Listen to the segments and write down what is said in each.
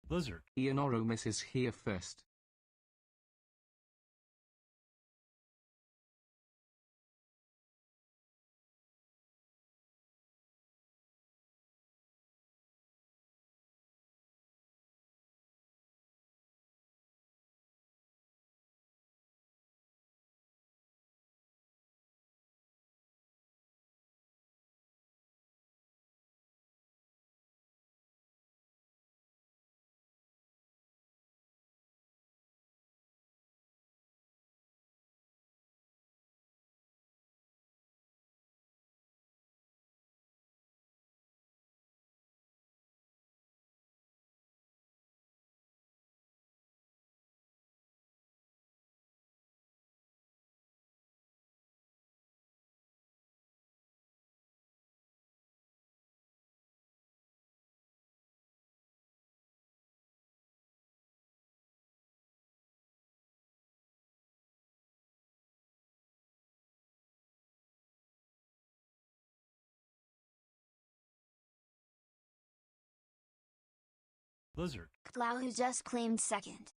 Blizzard. Ionorumus is here first. Blizzard. Clow who just claimed second.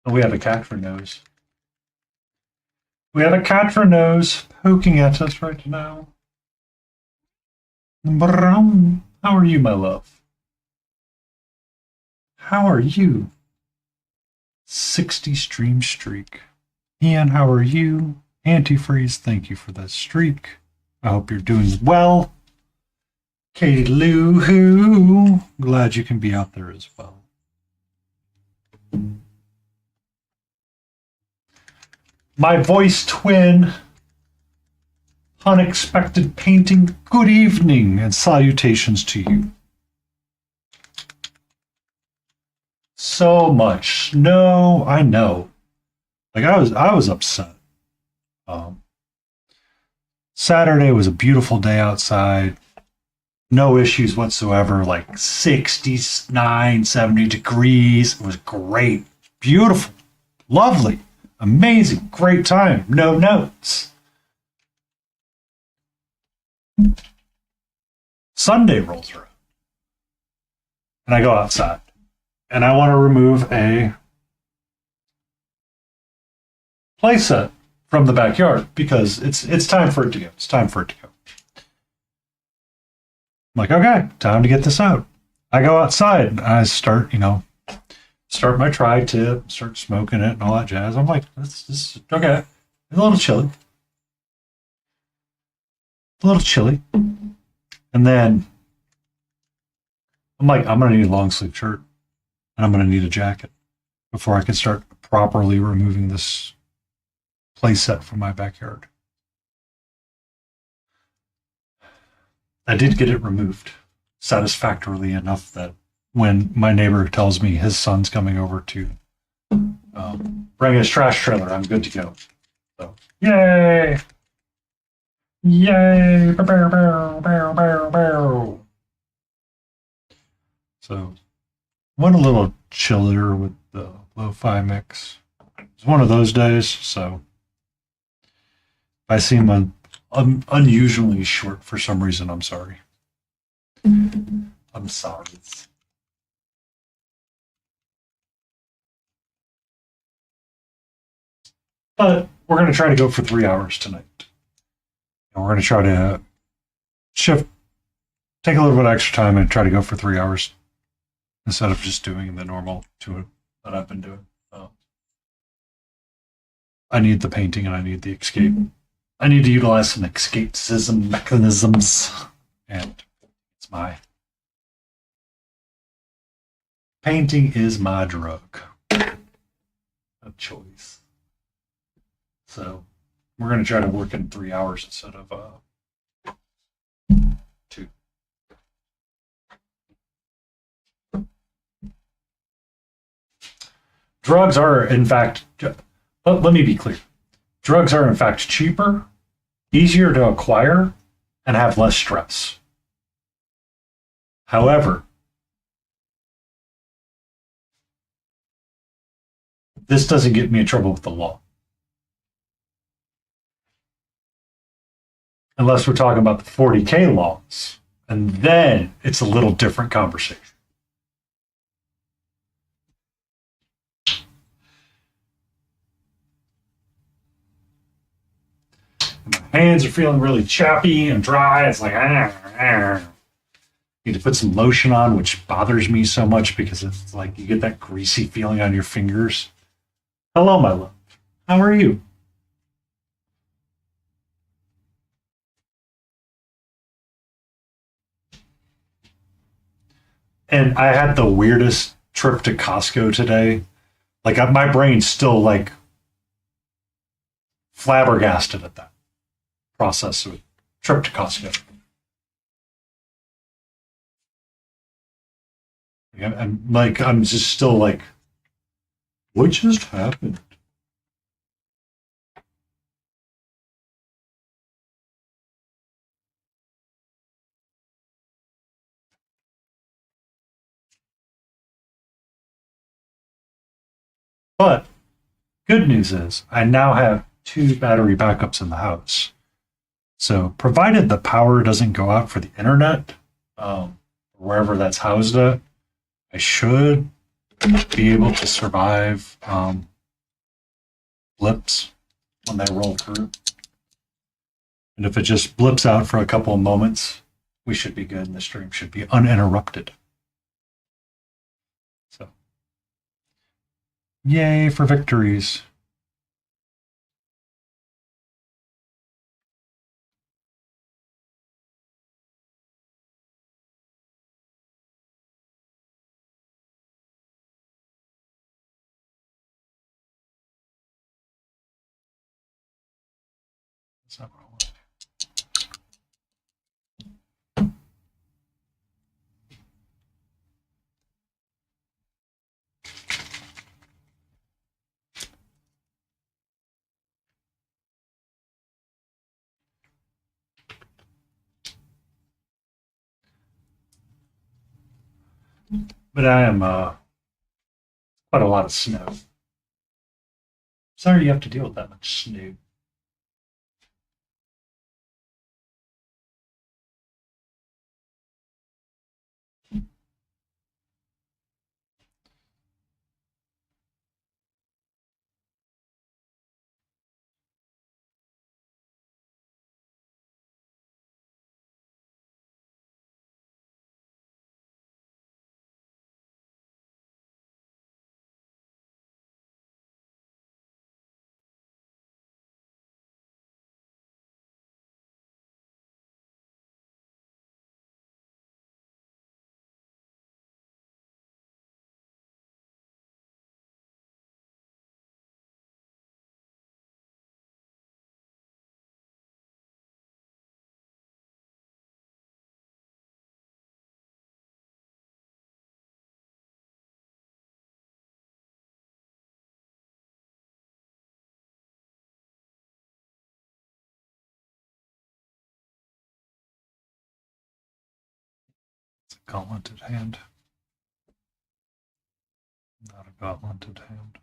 Oh, we have a cat for nose. We have a cat for nose poking at us right now. Brown. How are you, my love? How are you? 60 stream streak. Ian, how are you? Antifreeze, thank you for that streak. I hope you're doing well. Katie Lou, who? Glad you can be out there as well. My voice twin, unexpected painting, good evening and salutations to you. So much snow, I know. Like I was upset. Saturday was a beautiful day outside. No issues whatsoever, like 69, 70 degrees. It was great, beautiful, lovely, amazing, great time, no notes. Sunday rolls around, and I go outside, and I want to remove a playset from the backyard because it's time for it to go. It's time for it to go. I'm like, okay, time to get this out. I go outside. I start my tri-tip, start smoking it and all that jazz. I'm like, this is okay. It's a little chilly. And then I'm like, I'm going to need a long sleeve shirt and I'm going to need a jacket before I can start properly removing this playset from my backyard. I did get it removed satisfactorily enough that when my neighbor tells me his son's coming over to bring his trash trailer, I'm good to go. So, yay! Yay! Bow, bow, bow, bow, bow, bow. So, went a little chillier with the lo-fi mix. It's one of those days, so if I seem unusually short for some reason, I'm sorry. I'm sorry. But we're going to try to go for 3 hours tonight. And we're going to try to take a little bit of extra time and try to go for 3 hours instead of just doing the normal 2 that I've been doing. I need the painting and I need the escape. I need to utilize some escapism mechanisms, and it's my painting is my drug of choice. So we're going to try to work in 3 hours instead of 2. Drugs are, in fact, let me be clear. Drugs are, in fact, cheaper, easier to acquire, and have less stress. However, this doesn't get me in trouble with the law. Unless we're talking about the 40K laws. And then it's a little different conversation. My hands are feeling really chappy and dry. It's like, need to put some lotion on, which bothers me so much because it's like you get that greasy feeling on your fingers. Hello, my love. How are you? And I had the weirdest trip to Costco today. Like my brain's still like flabbergasted at that process of trip to Costco. I'm just still like, what just happened? But good news is I now have 2 battery backups in the house. So provided the power doesn't go out for the internet, wherever that's housed at, I should be able to survive blips when they roll through. And if it just blips out for a couple of moments, we should be good and the stream should be uninterrupted. So, yay for victories. That's not what I want. But I am quite a lot of snow. Sorry you have to deal with that much snow. It's a gauntleted hand. Not a gauntleted hand.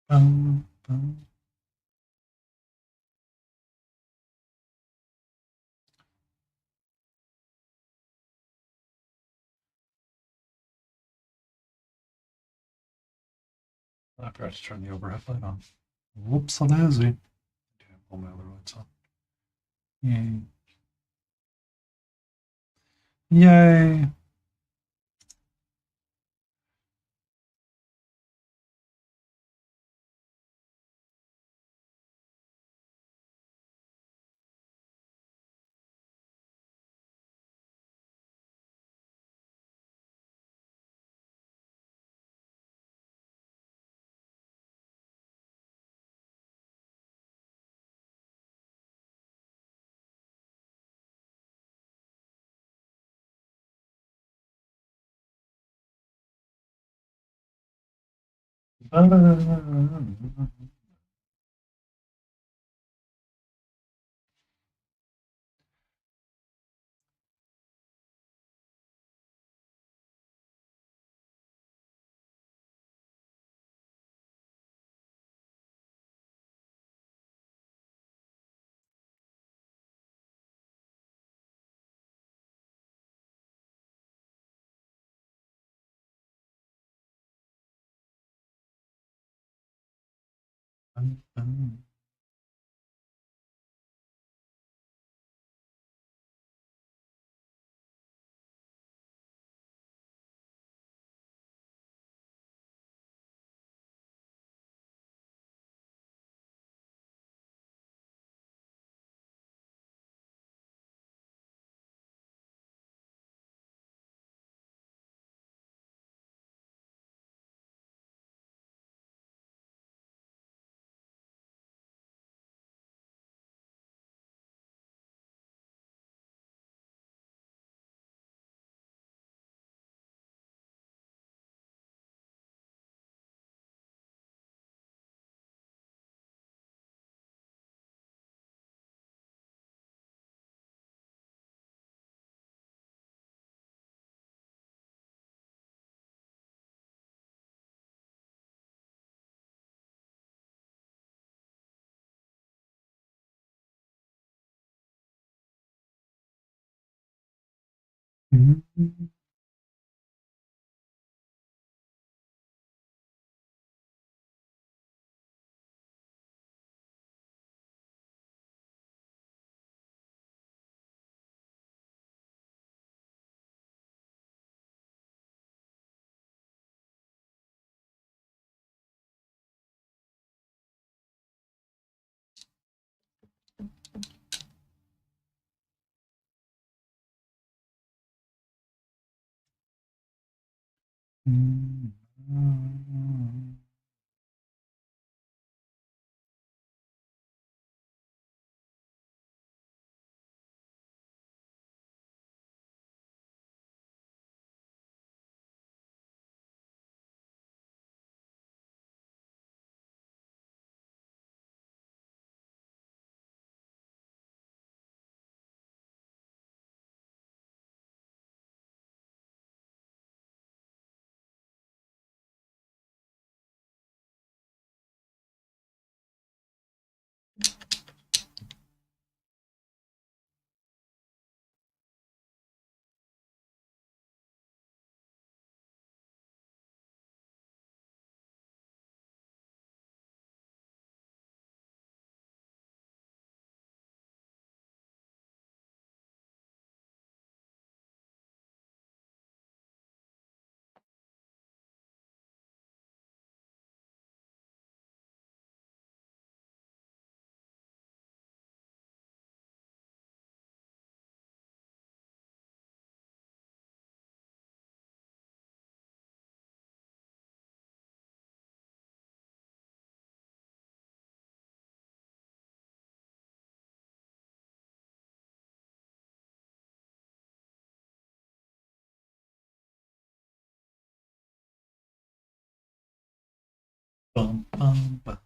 Bum, bum. I forgot to turn the overhead light on. Whoops, a daisy. Pull my other lights on. Yay. Yay. Mm-hmm. Bum, bum, bum.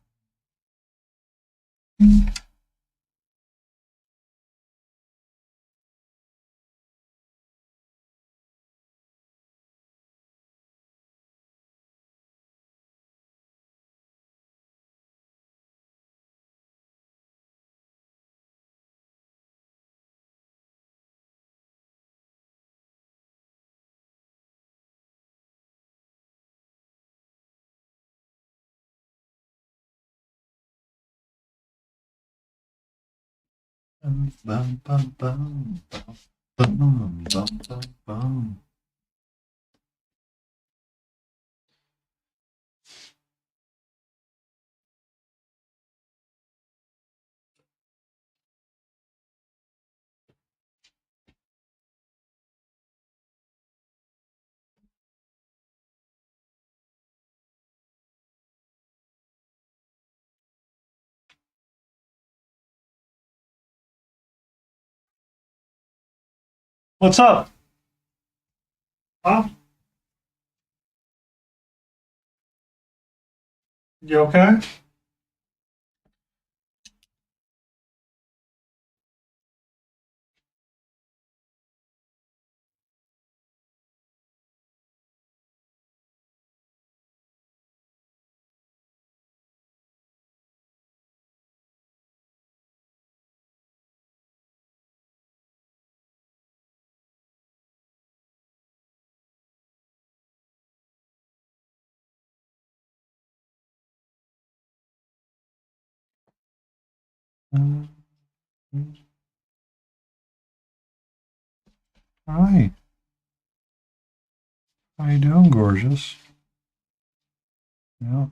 Bum, bum, bum, bum, bum, bum, bum, bum. What's up? Huh? You okay? Hi. How you doing, gorgeous? Yeah.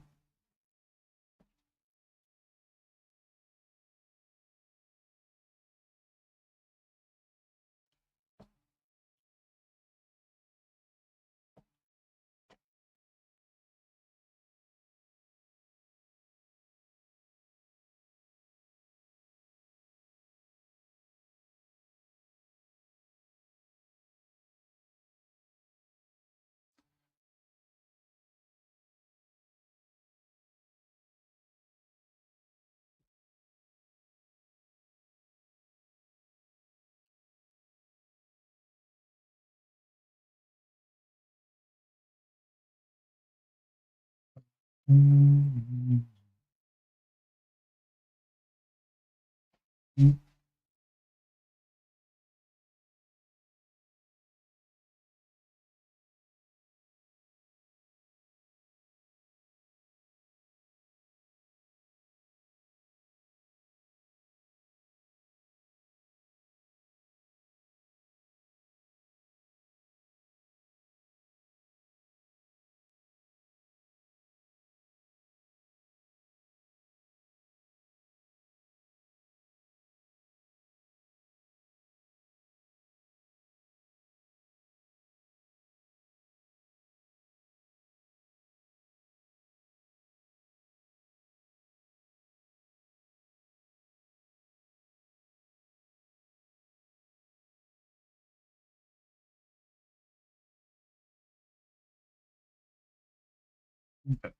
Okay.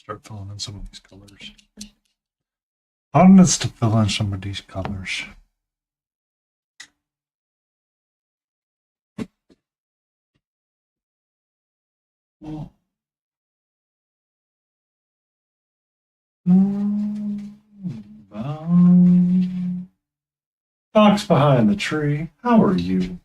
Start filling in some of these colors. Fun is to fill in some of these colors. Fox behind the tree. How are you?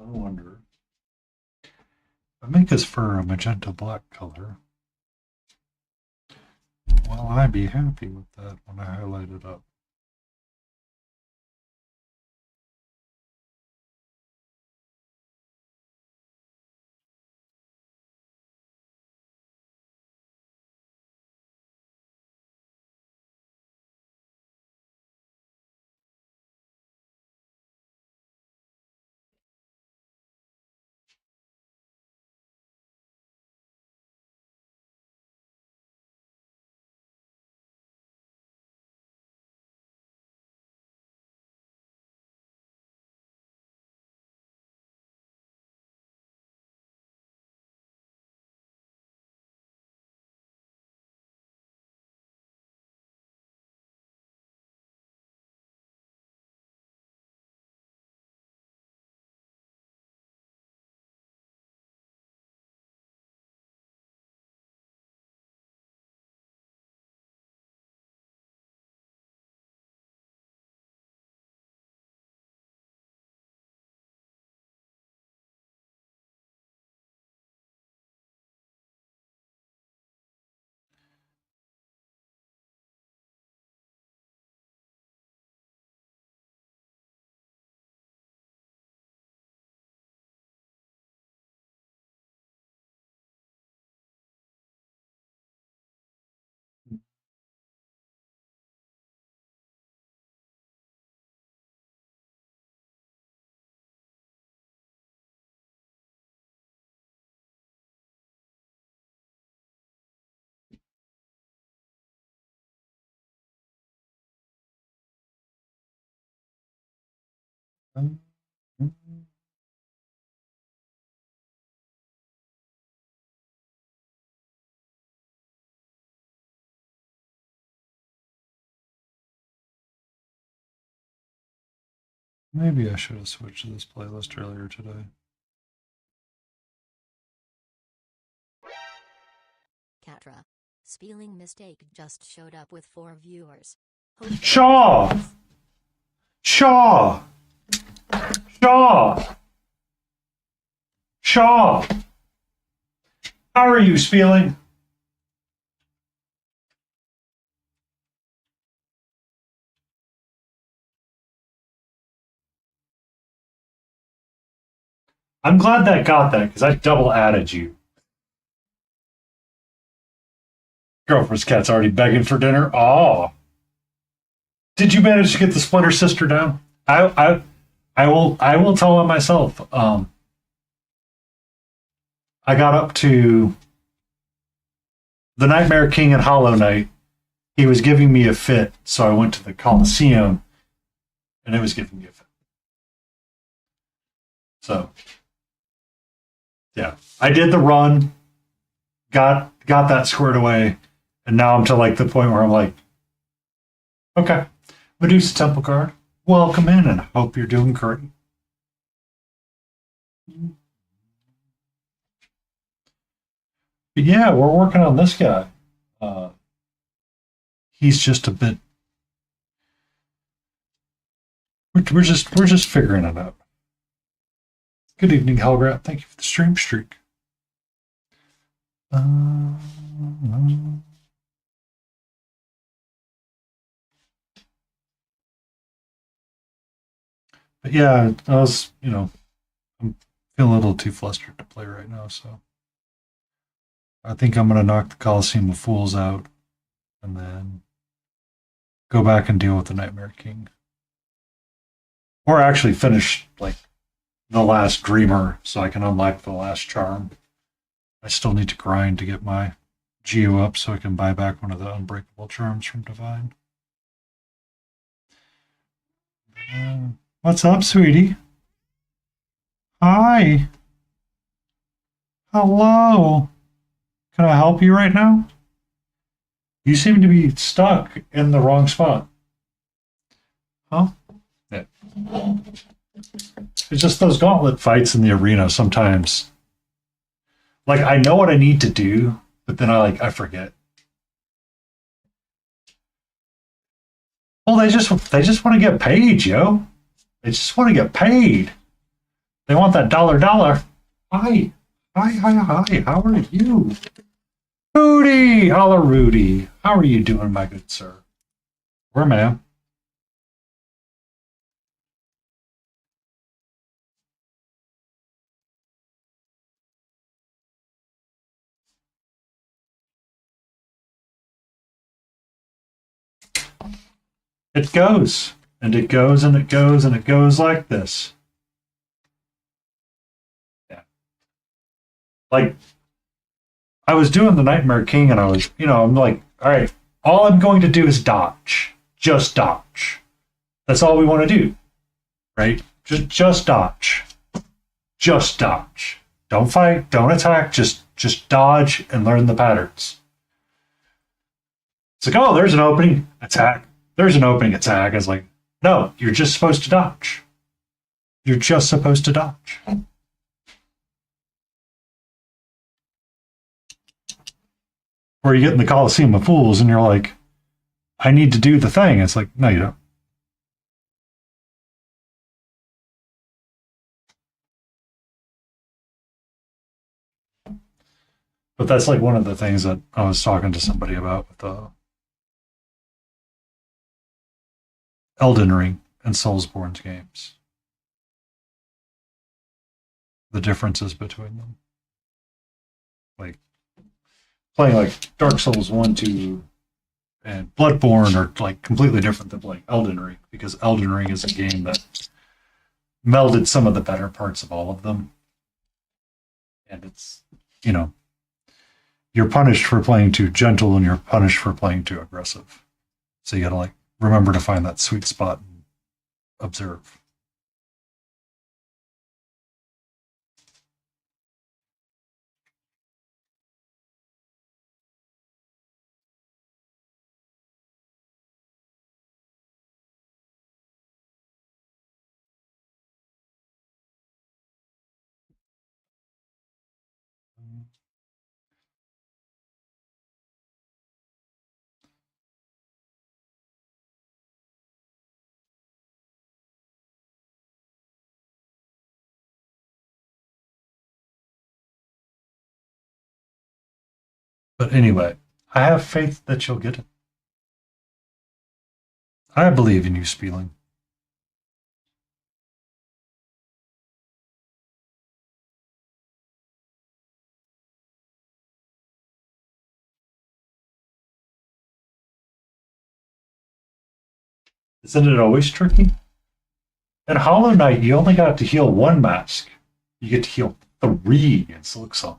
I wonder. If I make his fur a magenta black color, will I be happy with that when I highlight it up? Maybe I should have switched to this playlist earlier today. Catra. Spelling mistake just showed up with 4 viewers. Shaw! Shaw! Shaw! Shaw! How are you, Spieling? I'm glad that got that, because I double added you. Girlfriend's cat's already begging for dinner. Oh. Did you manage to get the Splinter Sister down? I will tell on myself. I got up to the Nightmare King and Hollow Knight. He was giving me a fit, so I went to the Coliseum, and it was giving me a fit. So, yeah, I did the run, got that squared away, and now I'm to like the point where I'm like, okay, Medusa Temple Guard, welcome in, and hope you're doing great. But yeah, we're working on this guy. He's just a bit. We're just figuring it out. Good evening, Helgrat. Thank you for the stream streak. But yeah, I was, I'm feeling a little too flustered to play right now, so I think I'm gonna knock the Coliseum of Fools out, and then go back and deal with the Nightmare King, or actually finish like the last Dreamer so I can unlock the last charm. I still need to grind to get my Geo up so I can buy back one of the unbreakable charms from Divine. What's up, sweetie? Hi. Hello. Can I help you right now? You seem to be stuck in the wrong spot. Huh? Yeah. It's just those gauntlet fights in the arena sometimes. Like, I know what I need to do, but then I forget. Well, they just want to get paid, yo. They just want to get paid. They want that dollar. Hi. Hi. How are you? Rudy! Holla, Rudy. How are you doing, my good sir? Where, ma'am? It goes. And it goes and it goes and it goes like this. Yeah. Like, I was doing the Nightmare King and I was, I'm like, all right, all I'm going to do is dodge. Just dodge. That's all we want to do. Right? Just dodge. Just dodge. Don't fight, don't attack, just dodge and learn the patterns. It's like, oh, there's an opening, attack. There's an opening, attack. It's like, no, you're just supposed to dodge. You're just supposed to dodge. Or you get in the Coliseum of Fools and you're like, I need to do the thing. It's like, no, you don't. But that's like one of the things that I was talking to somebody about with Elden Ring and Soulsborne games. The differences between them. Like, playing like Dark Souls 1, 2, and Bloodborne are like completely different than playing Elden Ring, because Elden Ring is a game that melded some of the better parts of all of them. And it's, you're punished for playing too gentle and you're punished for playing too aggressive. So you gotta like remember to find that sweet spot and observe. But anyway, I have faith that you'll get it. I believe in you, Spieling. Isn't it always tricky? In Hollow Knight, you only got to heal one mask. You get to heal 3 in Silksong.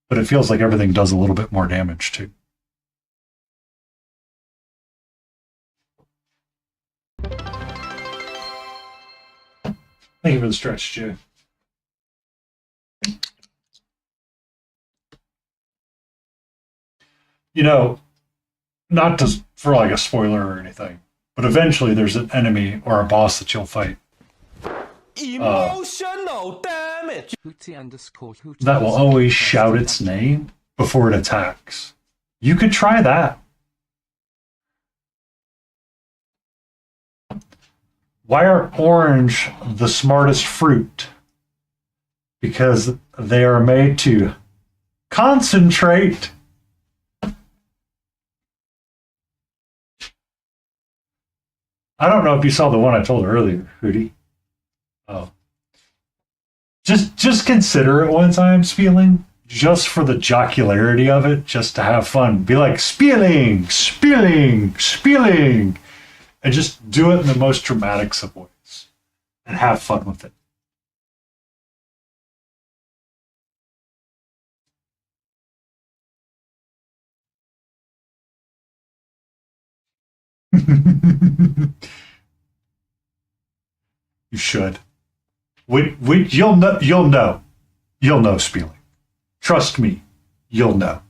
But it feels like everything does a little bit more damage too. Thank you for the stretch, Jay. Not for like a spoiler or anything, but eventually there's an enemy or a boss that you'll fight. Emotional damage. That will always shout its name before it attacks. You could try that. Why are orange the smartest fruit? Because they are made to concentrate. I don't know if you saw the one I told earlier, Hootie. Oh. Just consider it one time, Spieling. Just for the jocularity of it, just to have fun. Be like, Spieling, Spieling, Spieling. And just do it in the most dramatic of ways. And have fun with it. You should. You'll know, Spieling. Trust me, you'll know.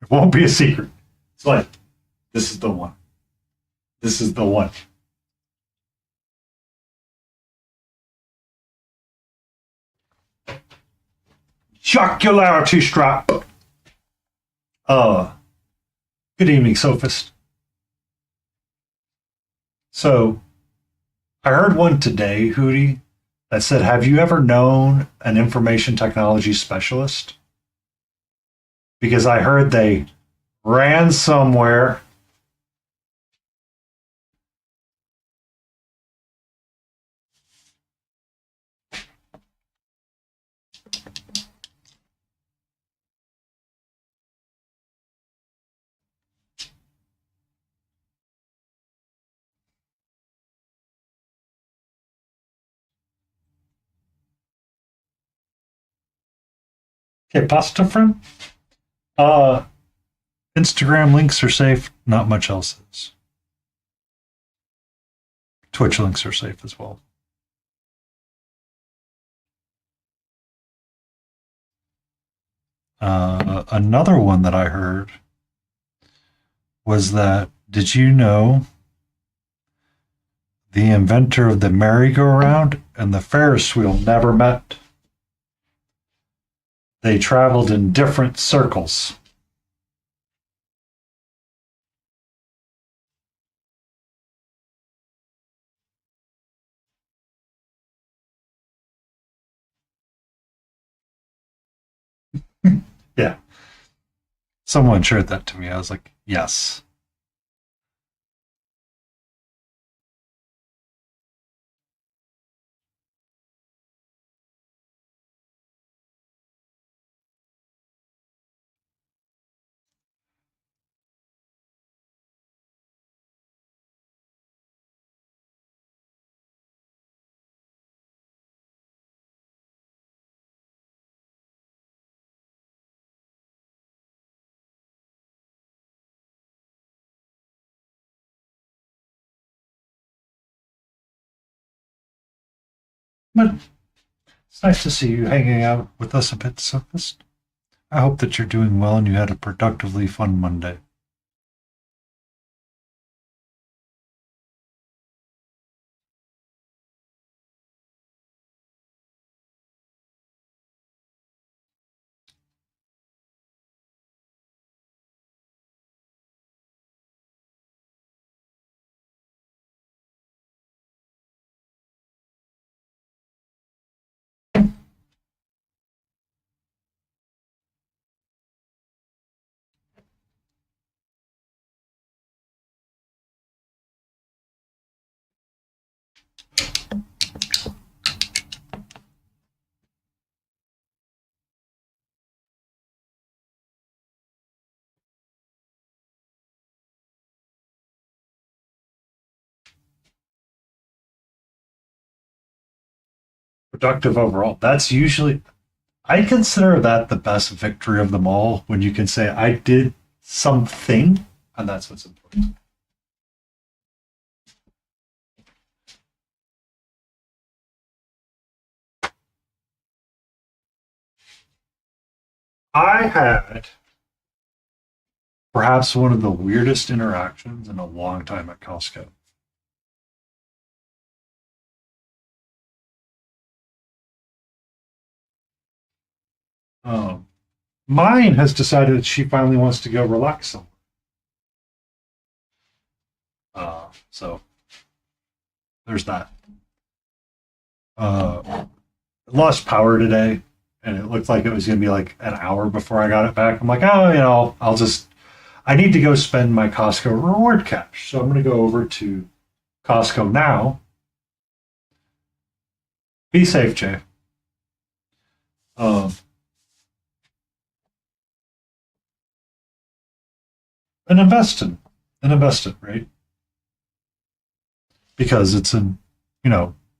It won't be a secret. It's like, this is the one. This is the one. Jocularity strap. Good evening, Sophist. So, I heard one today, Hootie, that said, have you ever known an information technology specialist? Because I heard they ran somewhere. Okay, pasta friend. Uh, Instagram links are safe. Not much else is. Twitch links are safe as well. Another one that I heard was that, did you know the inventor of the merry-go-round and the Ferris wheel never met? They traveled in different circles. Yeah. Someone shared that to me. I was like, yes. But it's nice to see you hanging out with us a bit, Sophist. I hope that you're doing well and you had a productively fun Monday. Productive overall. That's usually, I consider that the best victory of them all when you can say, I did something, and that's what's important. I had perhaps one of the weirdest interactions in a long time at Costco. Um, Mine has decided that she finally wants to go relax somewhere. So there's that. Lost power today, and it looked like it was going to be like an hour before I got it back. I'm like, oh, I need to go spend my Costco reward cash. So I'm going to go over to Costco now. Be safe, Jay. Um, and invest it, right? Because it's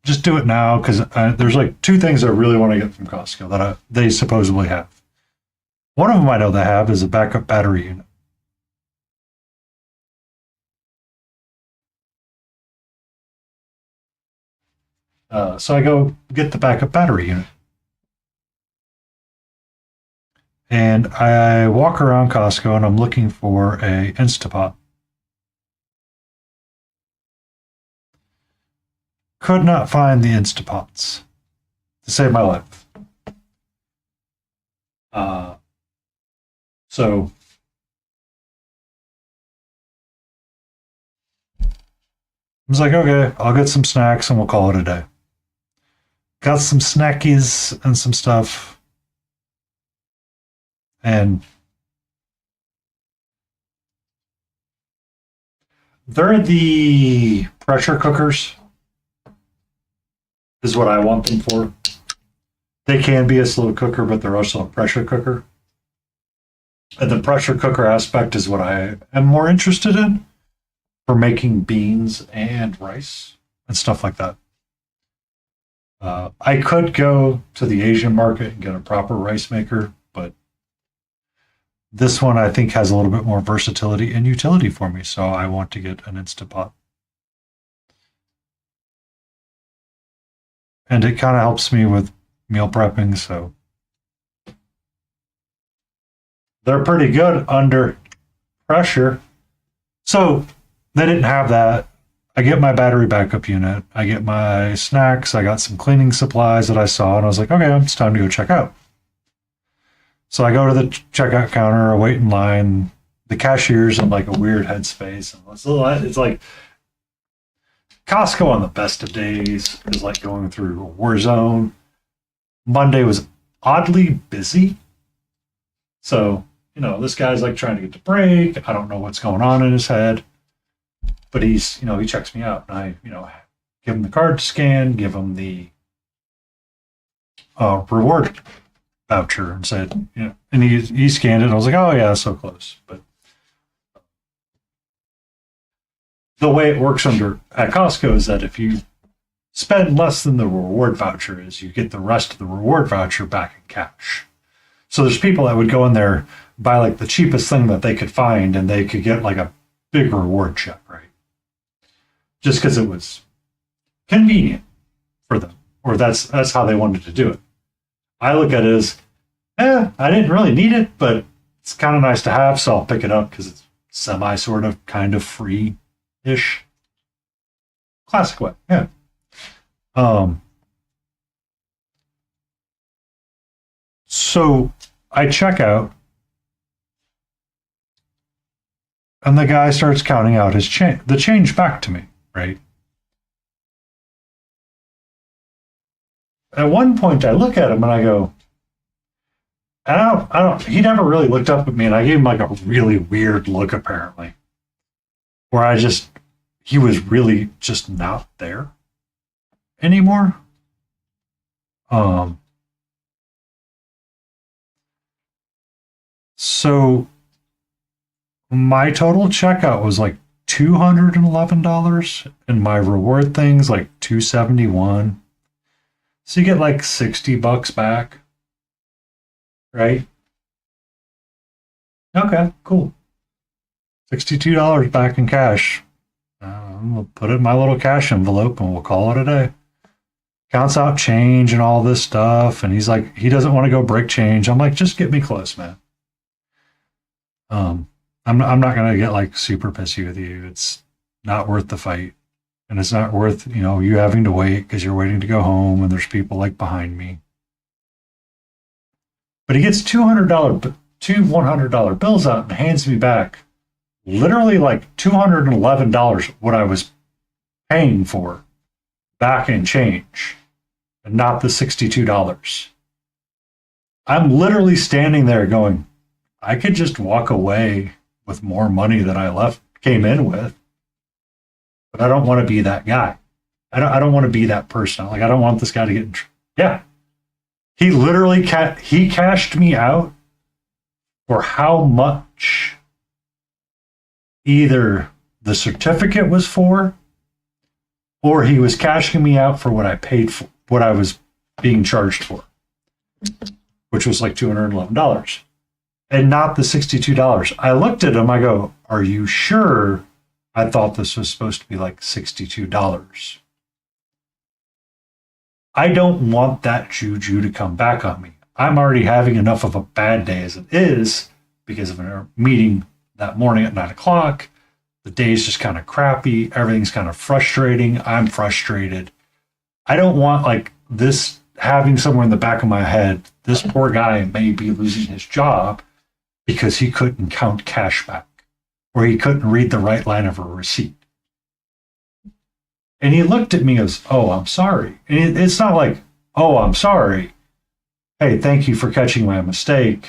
just do it now. Because there's like two things I really want to get from Costco that they supposedly have. One of them I know they have is a backup battery unit. So I go get the backup battery unit. And I walk around Costco and I'm looking for a Instapot. Could not find the Instapots to save my life. So I was like, okay, I'll get some snacks and we'll call it a day. got some snackies and some stuff. And they're the pressure cookers, is what I want them for. They can be a slow cooker, but they're also a pressure cooker. And the pressure cooker aspect is what I am more interested in for making beans and rice and stuff like that. I could go to the Asian market and get a proper rice maker, but this one I think has a little bit more versatility and utility for me, so I want to get an Instant Pot. And it kind of helps me with meal prepping, so they're pretty good under pressure. So they didn't have that. I get my battery backup unit. I get my snacks. I got some cleaning supplies that I saw, and I was like, okay, it's time to go check out. So I go to the checkout counter, I wait in line. The cashier's in like a weird headspace. It's like Costco on the best of days is like going through a war zone. Monday was oddly busy. So, this guy's like trying to get the break. I don't know what's going on in his head. But he's, he checks me out. And I, give him the card to scan, give him the reward voucher and said, and he scanned it. And I was like, oh yeah, so close. But the way it works at Costco is that if you spend less than the reward voucher is, you get the rest of the reward voucher back in cash. So there's people that would go in there, buy like the cheapest thing that they could find, and they could get like a big reward check, right? Just because it was convenient for them, or that's how they wanted to do it. I look at it as, I didn't really need it, but it's kind of nice to have, so I'll pick it up because it's semi sort of kind of free-ish. Classic way, yeah. So I check out, and the guy starts counting out the change back to me, right? At one point, I look at him and I go, he never really looked up at me, and I gave him like a really weird look, apparently, where he was really just not there anymore. So my total checkout was like $211, and my reward things like $271. So you get like $60 back, right? Okay, cool. $62 back in cash. We'll put it in my little cash envelope and we'll call it a day. Counts out change and all this stuff, and he's like, he doesn't want to go break change. I'm like, just get me close, man. I'm not gonna get like super pissy with you. It's not worth the fight, and it's not worth you having to wait because you're waiting to go home and there's people like behind me. But he gets two $100 bills out and hands me back literally like $211 what I was paying for back in change, and not the $62. I'm literally standing there going, I could just walk away with more money than I came in with, but I don't want to be that guy. I don't want to be that person. Like, I don't want this guy to get yeah. He literally he cashed me out for how much either the certificate was for, or he was cashing me out for what I paid for, what I was being charged for, which was like $211. And not the $62. I looked at him, I go, are you sure? I thought this was supposed to be like $62. I don't want that juju to come back on me. I'm already having enough of a bad day as it is because of a meeting that morning at 9 o'clock. The day's just kind of crappy. Everything's kind of frustrating. I'm frustrated. I don't want like this having somewhere in the back of my head, this poor guy may be losing his job because he couldn't count cash back, or he couldn't read the right line of a receipt. And he looked at me and goes, oh, I'm sorry. And it's not like, oh, I'm sorry. Hey, thank you for catching my mistake.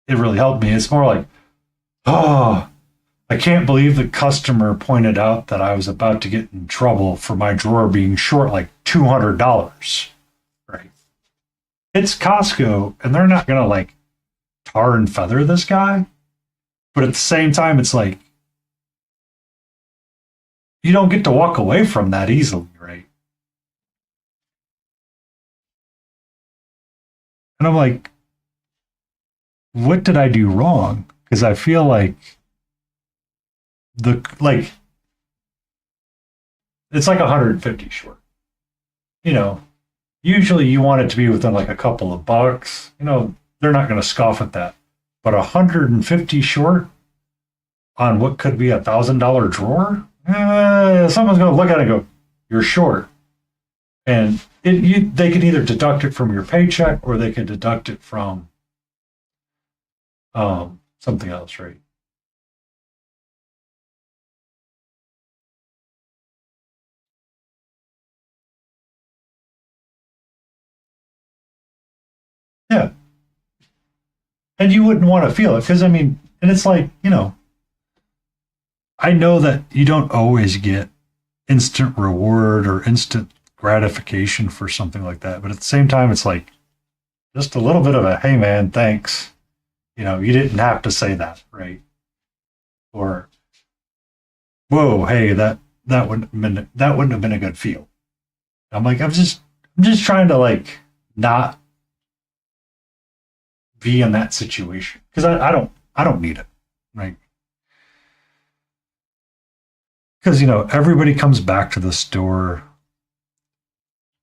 It really helped me. It's more like, oh, I can't believe the customer pointed out that I was about to get in trouble for my drawer being short like $200. Right. It's Costco, and they're not going to like tar and feather this guy. But at the same time, it's like, you don't get to walk away from that easily, right? And I'm like, what did I do wrong? Because I feel like it's like 150 short. You know, usually you want it to be within like a couple of bucks. You know, they're not going to scoff at that. But 150 short on what could be $1,000 drawer? Someone's going to look at it and go, you're short. And they can either deduct it from your paycheck or they can deduct it from something else, right? Yeah. And you wouldn't want to feel it because, I mean, and it's like, you know, I know that you don't always get instant reward or instant gratification for something like that. But at the same time, it's like just a little bit of a, hey, man, thanks. You know, you didn't have to say that, right? Or, whoa, hey, that wouldn't have been a good feel. I'm like, I'm just trying to like not be in that situation because I don't need it, right? Because you know everybody comes back to the store.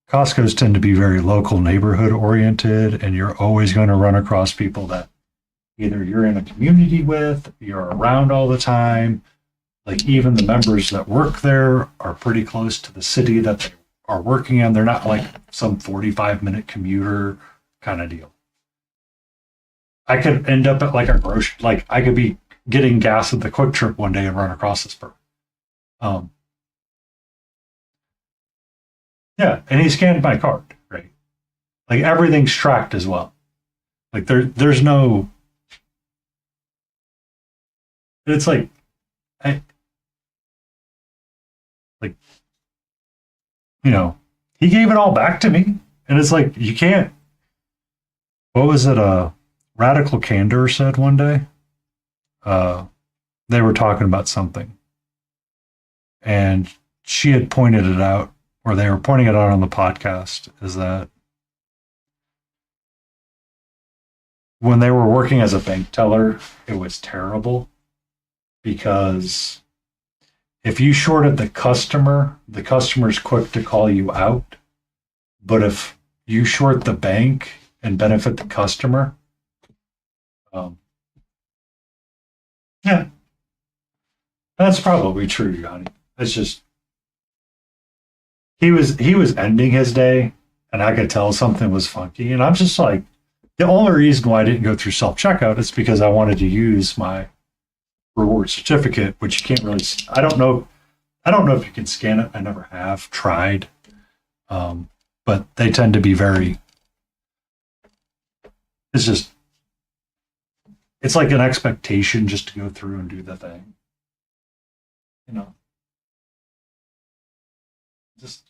Costco's tend to be very local, neighborhood oriented, and you're always going to run across people that either you're in a community with, you're around all the time. Like even the members that work there are pretty close to the city that they are working in. They're not like some 45-minute commuter kind of deal. I could end up at like a grocery, like I could be getting gas at the Quick Trip one day and run across this person. Yeah, and he scanned my card, right? Like everything's tracked as well. Like there's no. It's like, like, you know, he gave it all back to me, and it's like you can't. What was it? Radical Candor said one day. They were talking about something, and she had pointed it out, or they were pointing it out on the podcast, is that when they were working as a bank teller, it was terrible because if you shorted the customer's quick to call you out. But if you short the bank and benefit the customer, yeah, that's probably true, Yanni. It's just he was ending his day, and I could tell something was funky, and I'm just like, the only reason why I didn't go through self checkout is because I wanted to use my reward certificate, which you can't really. I don't know if you can scan it. I never have tried, but they tend to be very. It's like an expectation just to go through and do the thing, you know. Just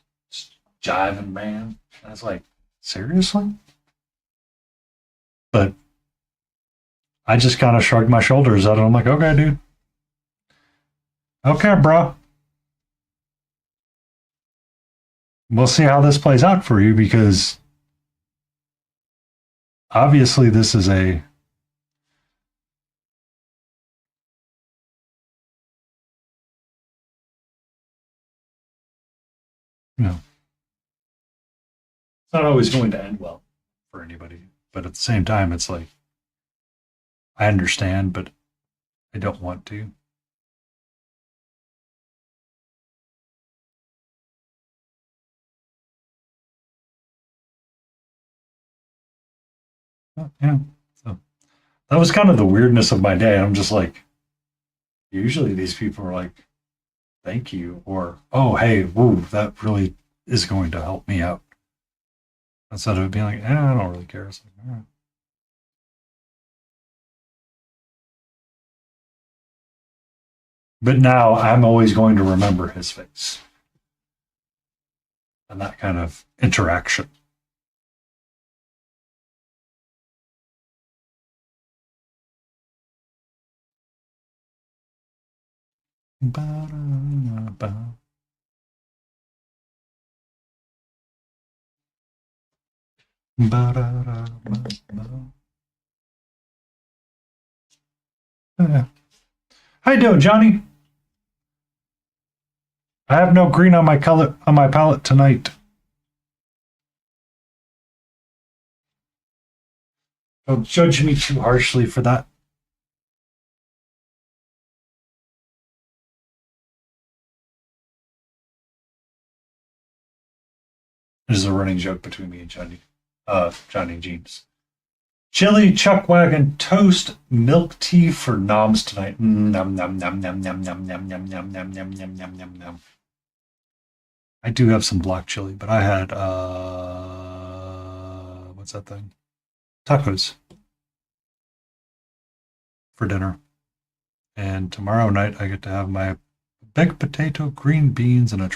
jiving, man. And it's like, seriously? But I just kind of shrugged my shoulders at it. I'm like, okay, dude. Okay, bro. We'll see how this plays out for you because obviously this is a you know, it's not always going to end well for anybody. But at the same time, it's like, I understand, but I don't want to. Yeah. So that was kind of the weirdness of my day. I'm just like, usually these people are like, thank you, or, oh, hey, woo, that really is going to help me out. Instead of being like, I don't really care. It's like, all right. But now I'm always going to remember his face and that kind of interaction. Ba-da-ba. Ba-da-da-ba-ba. Yeah. How you doing, Johnny? I have no green on my palette tonight. Don't judge me too harshly for that. There's a running joke between me and Johnny Jeans. Chili, chuck wagon, toast, milk tea for noms tonight. Nom nom nom nom nom nom nom nom nom nom nom nom nom nom nom. I do have some black chili, but I had what's that thing? Tacos for dinner. And tomorrow night I get to have my baked potato, green beans, and a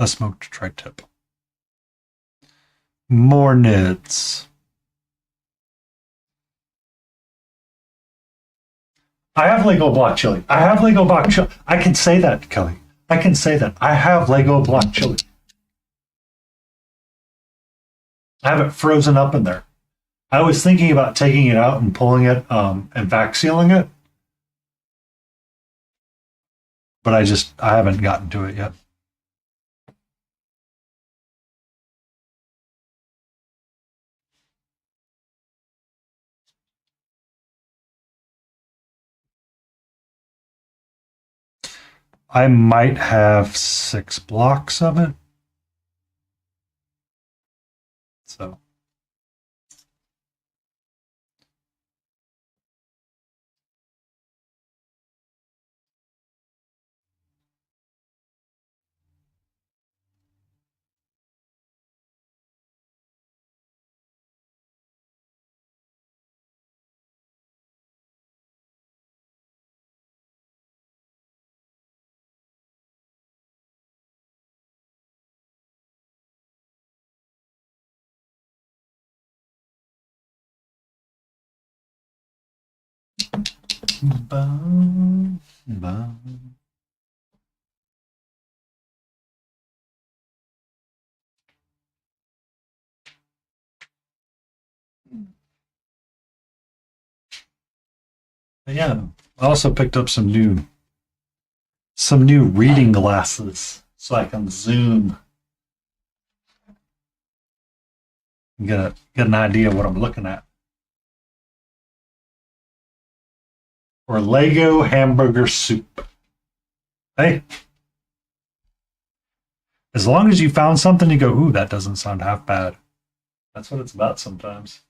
smoked tri-tip. More nits. I have Lego block chili. I can say that, Kelly. I can say that. I have Lego block chili. I have it frozen up in there. I was thinking about taking it out and pulling it and vac sealing it. But I haven't gotten to it yet. I might have 6 blocks of it. So. Bum, bum. Yeah, I also picked up some new reading glasses so I can zoom and get an idea of what I'm looking at. Or Lego hamburger soup. Hey, as long as you found something you go, ooh, that doesn't sound half bad. That's what it's about sometimes.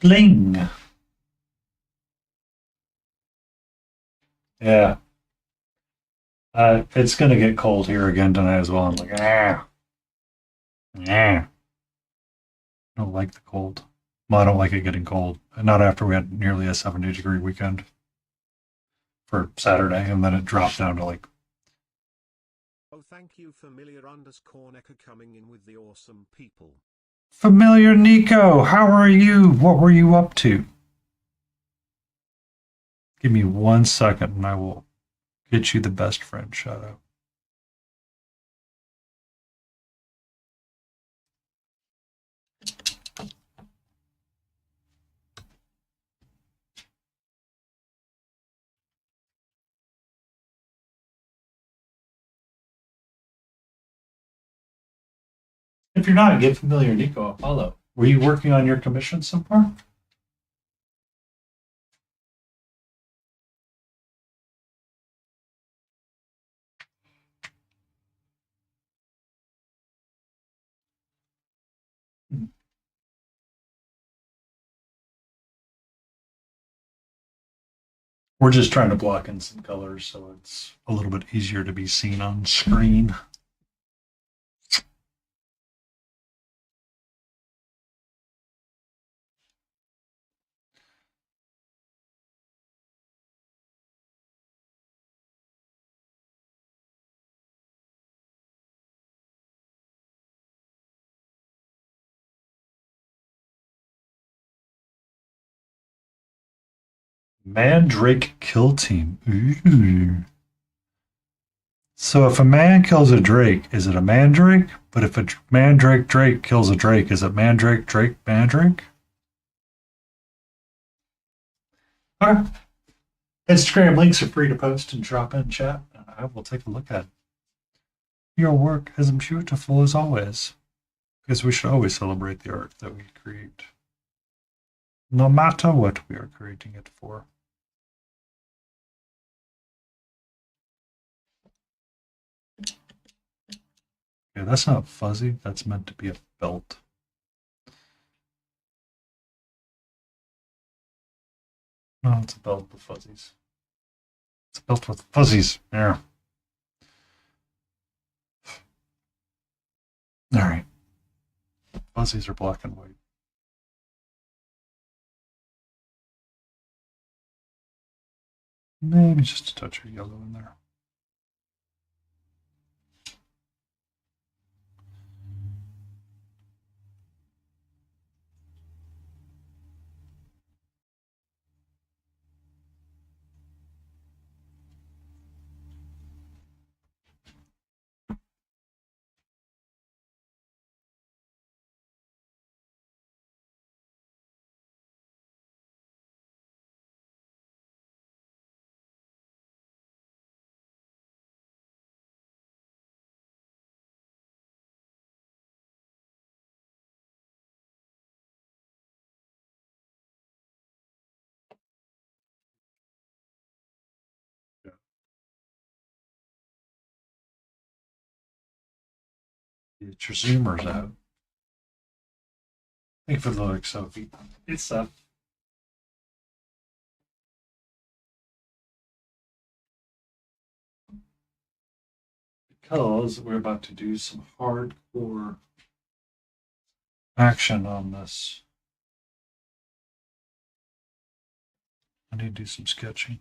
Bling. Yeah. It's going to get cold here again tonight as well. I'm like, I don't like the cold. Well, I don't like it getting cold. Not after we had nearly a 70-degree weekend for Saturday, and then it dropped down to like Oh, thank you, familiar_Necker, coming in with the awesome people. Familiar Nico, how are you? What were you up to? Give me 1 second and I will get you the best friend shout out. If you're not, give Familiar Nico a follow. Were you working on your commission so far? We're just trying to block in some colors so it's a little bit easier to be seen on screen. Mandrake kill team. Ooh. So if a man kills a drake, is it a mandrake? But if a mandrake drake kills a drake, is it mandrake drake mandrake? Okay. Instagram links are free to post and drop in chat. I will take a look at it. Your work is beautiful as always. Because we should always celebrate the art that we create. No matter what we are creating it for. Yeah, that's not fuzzy. That's meant to be a belt. No, it's a belt with fuzzies. It's a belt with fuzzies. Yeah. All right. Fuzzies are black and white. Maybe just a touch of yellow in there. Yeah. Get your zoomers out. Thank you for the like, Sophie. It's The because we're about to do some hardcore action on this. I need to do some sketching.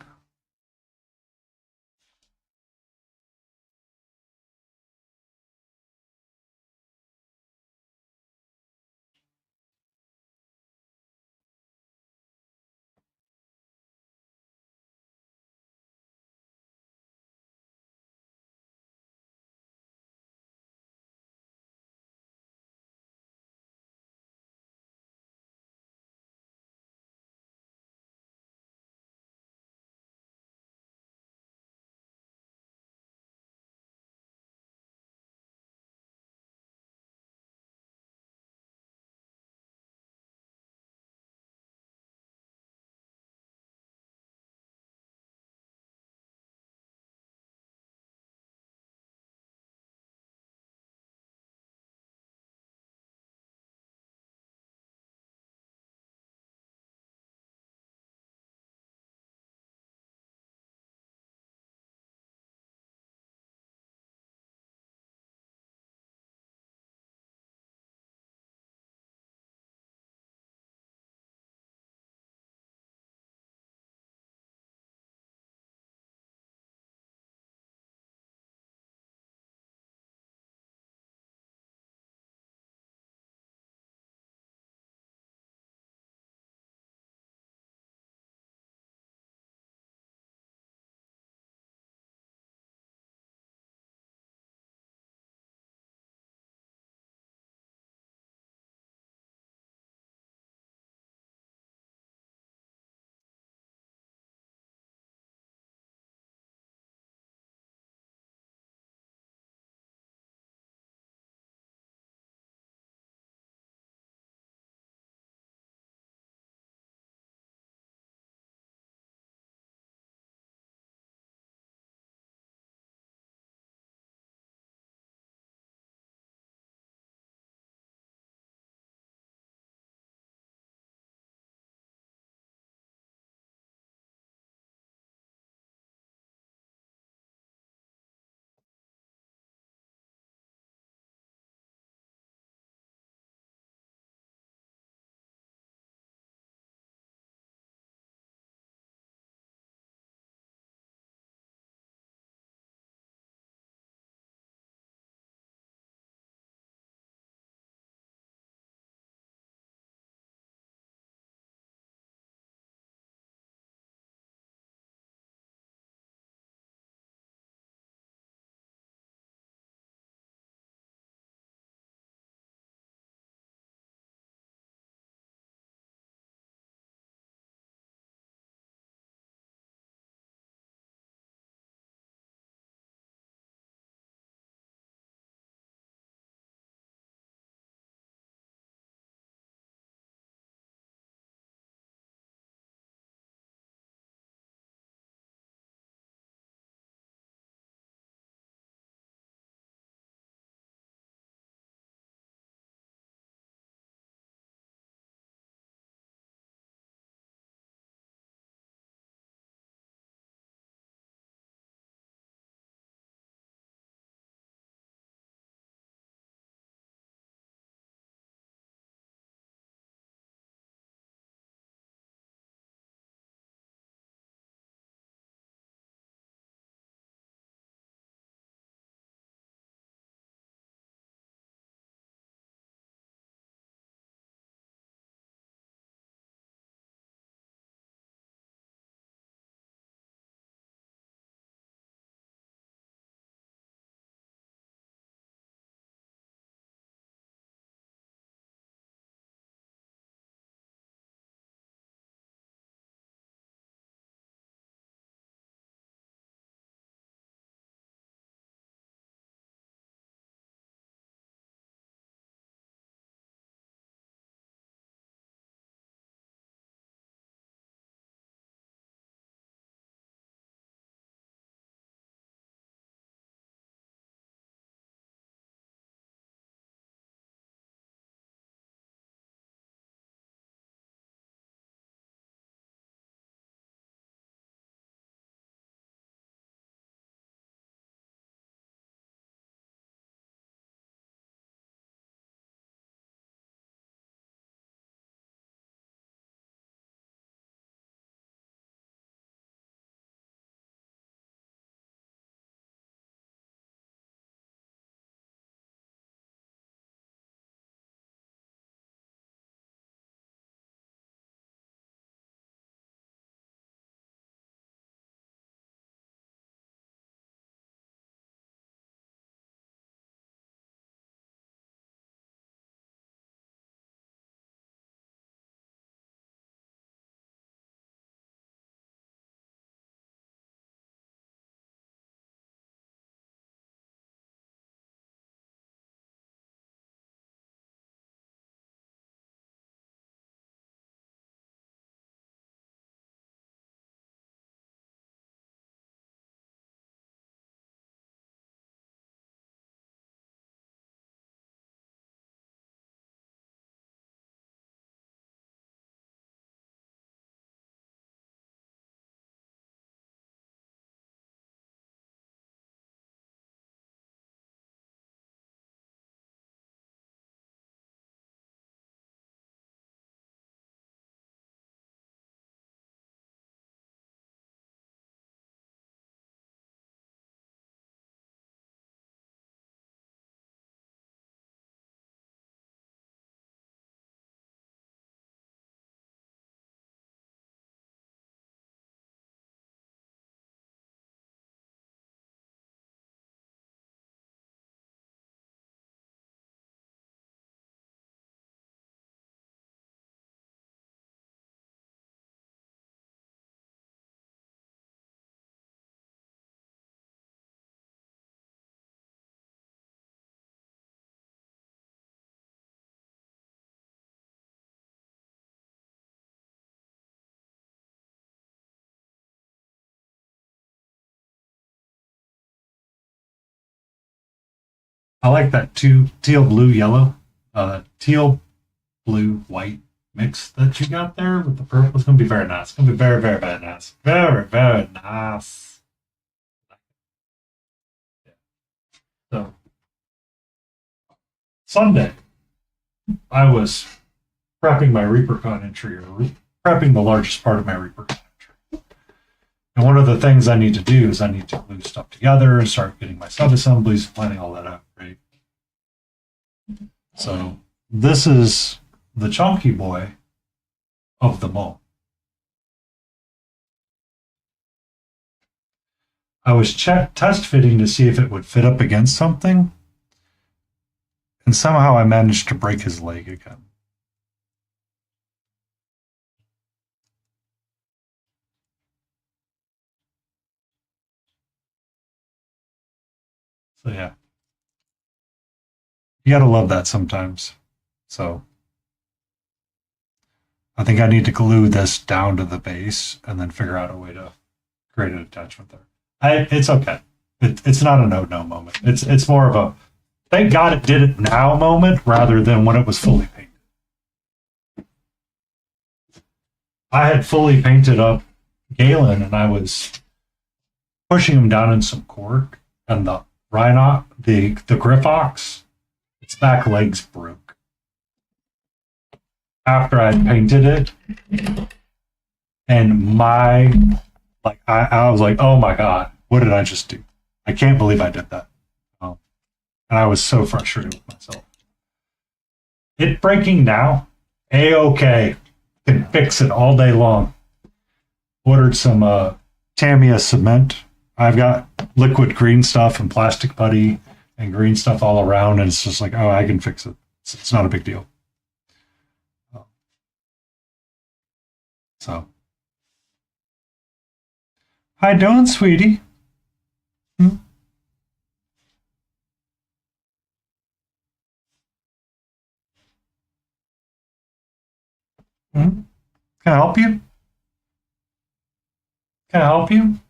I like that teal, blue, yellow, teal, blue, white mix that you got there with the purple. It's going to be very nice. It's going to be very, very, very nice. Very, very nice. Yeah. So, Sunday, I was prepping my ReaperCon entry, or prepping the largest part of my ReaperCon entry. And one of the things I need to do is I need to glue stuff together and start getting my sub-assemblies, planning all that out, right? So this is the chunky boy of them all. I was test fitting to see if it would fit up against something, and somehow I managed to break his leg again. So yeah, you gotta love that sometimes. So I think I need to glue this down to the base and then figure out a way to create an attachment there. It's okay. It's not a no moment. It's more of a thank God it did it now moment rather than when it was fully painted. I had fully painted up Galen and I was pushing him down in some cork, and the Rhinox, the Griffox, its back legs broke. After I'd painted it, and I was like, oh my God, what did I just do? I can't believe I did that. And I was so frustrated with myself. It breaking now, A-okay. Can fix it all day long. Ordered some Tamiya cement. I've got liquid green stuff and plastic putty and green stuff all around, and it's just like, oh, I can fix it. It's not a big deal. So, how you doing, sweetie? Hmm? Hmm? Can I help you? Can I help you?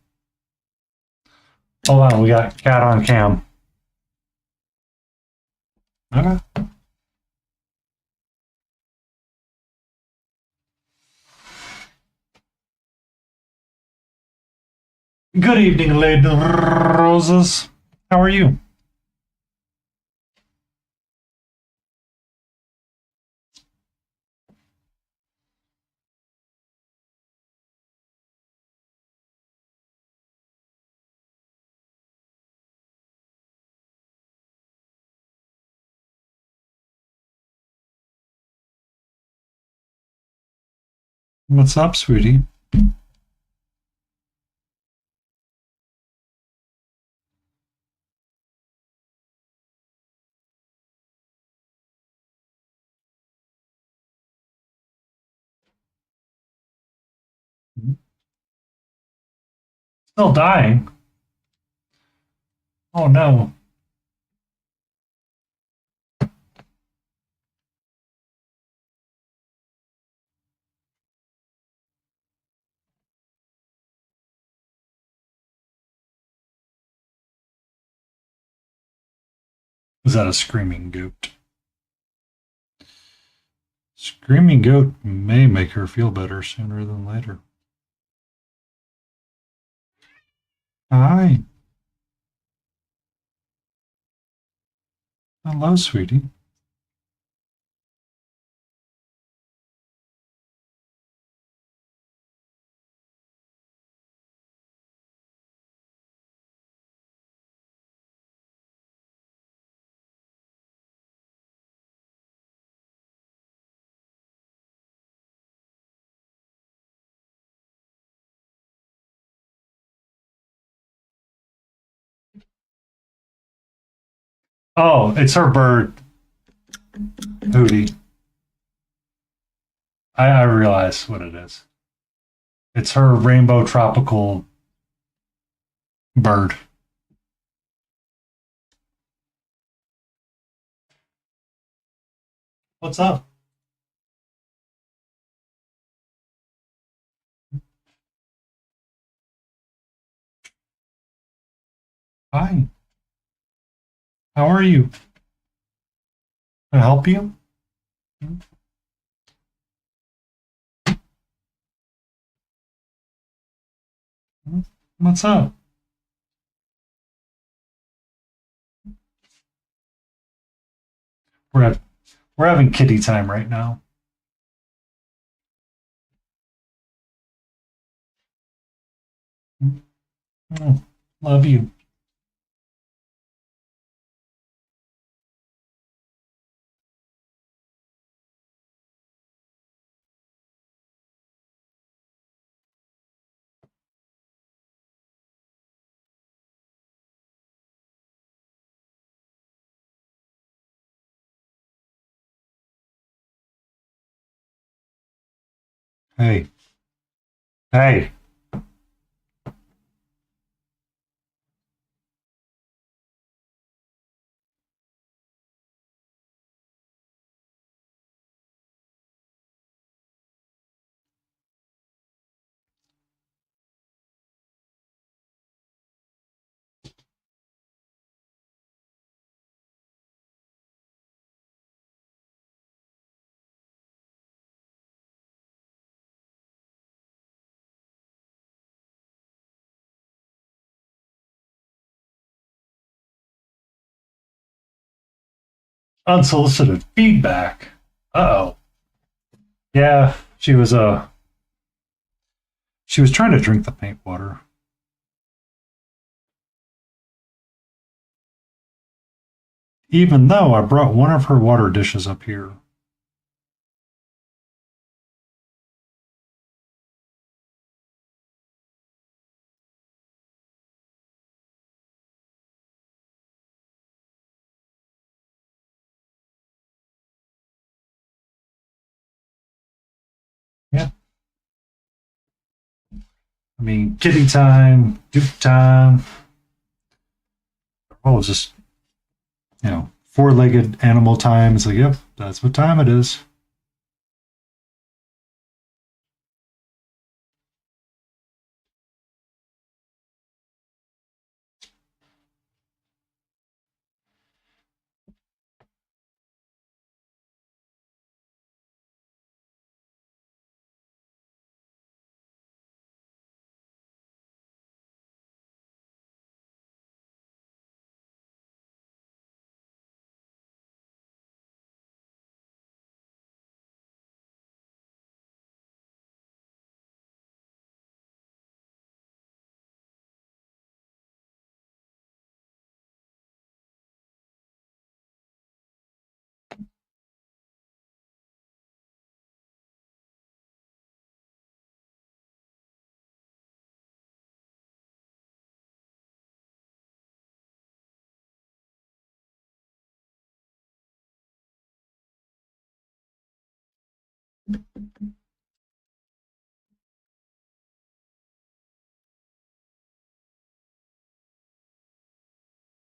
Hold on, we got cat on cam. Okay. Good evening, Lady Roses. How are you? What's up, sweetie? Still dying. Oh no. Was that a screaming goat? Screaming goat may make her feel better sooner than later. Hi. Hello, sweetie. Oh, it's her bird, Hootie. I realize what it is. It's her rainbow tropical bird. What's up? Hi. How are you? Can I help you? Hmm? Hmm? What's up? We're at, we're having kitty time right now. Hmm? Oh, love you. Hey, hey. Unsolicited feedback. Uh oh. Yeah, she was trying to drink the paint water. Even though I brought one of her water dishes up here. Yeah. I mean, kitty time, duke time. Oh, it's just, four-legged animal time. It's like, yep, that's what time it is.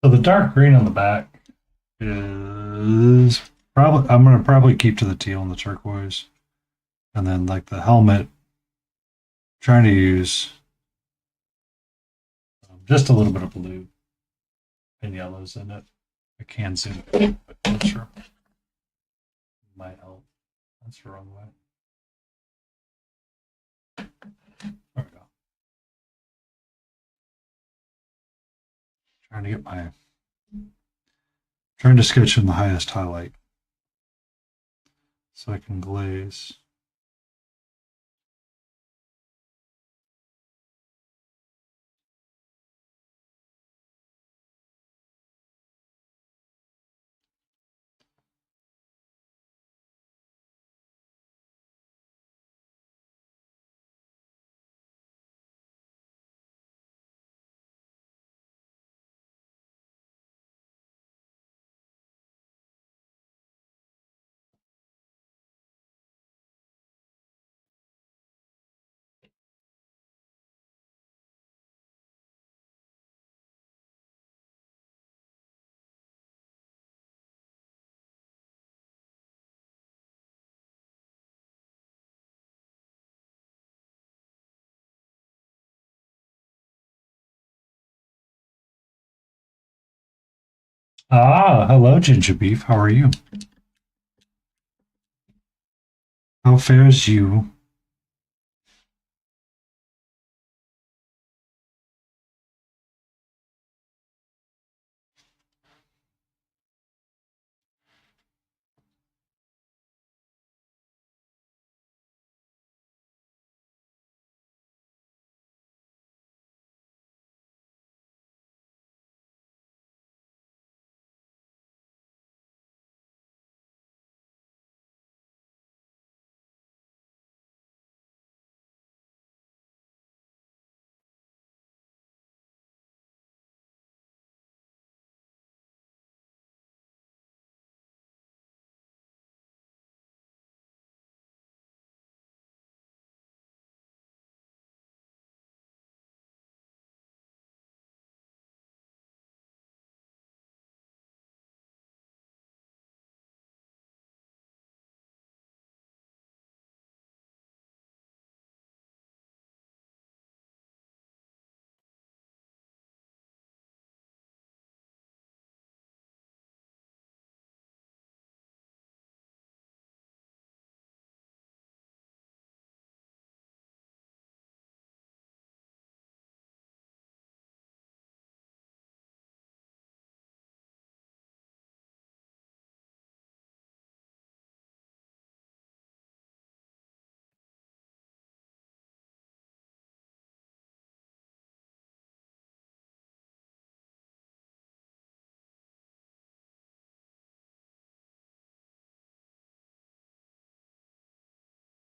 So the dark green on the back is probably, I'm going to probably keep to the teal and the turquoise. And then, like, the helmet, trying to use just a little bit of blue and yellows in it. I can zoom it a bit closer. Might help. That's the wrong way. There we go. Trying to get my trying to sketch in the highest highlight so I can glaze. Ah, hello, Ginger Beef. How are you? How fares you?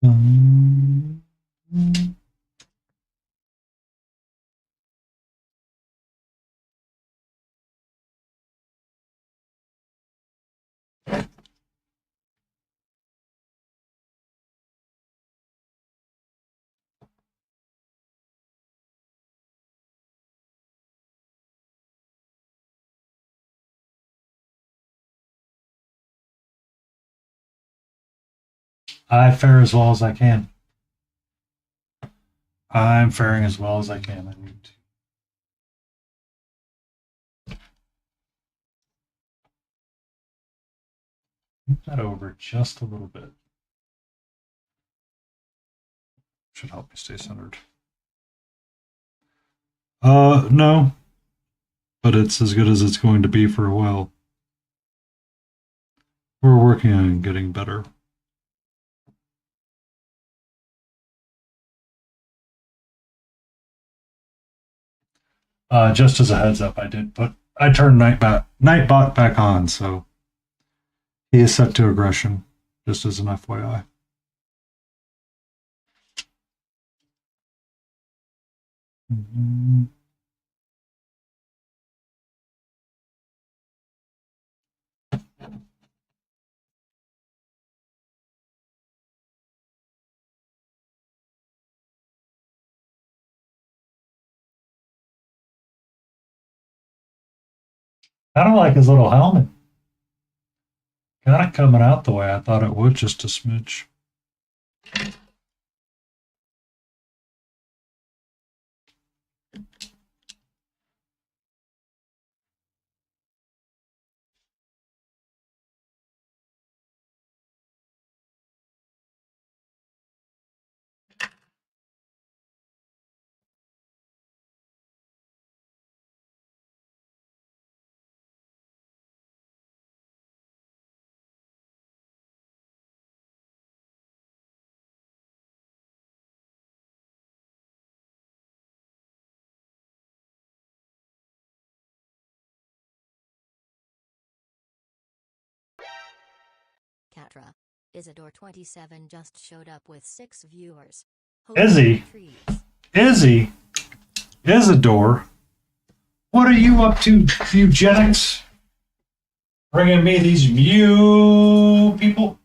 Mm. I fare as well as I can. I'm faring as well as I can. I need to. Move that over just a little bit. Should help me stay centered. No, but it's as good as it's going to be for a while. We're working on getting better. Just as a heads up, I turned Nightbot back on, so he is set to aggression, just as an FYI. Mm-hmm. I don't like his little helmet. Kind of coming out the way I thought it would, just a smidge. Catra. Isidore27 just showed up with 6 viewers. Izzy? Izzy? Isidore? What are you up to, eugenics? Bringing me these Mew people?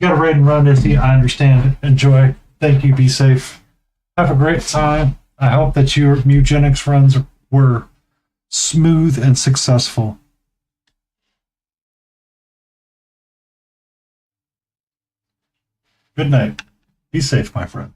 Got a raid and run, Izzy. I understand. Enjoy. Thank you. Be safe. Have a great time. I hope that your Mugenics runs were smooth and successful. Good night. Be safe, my friend.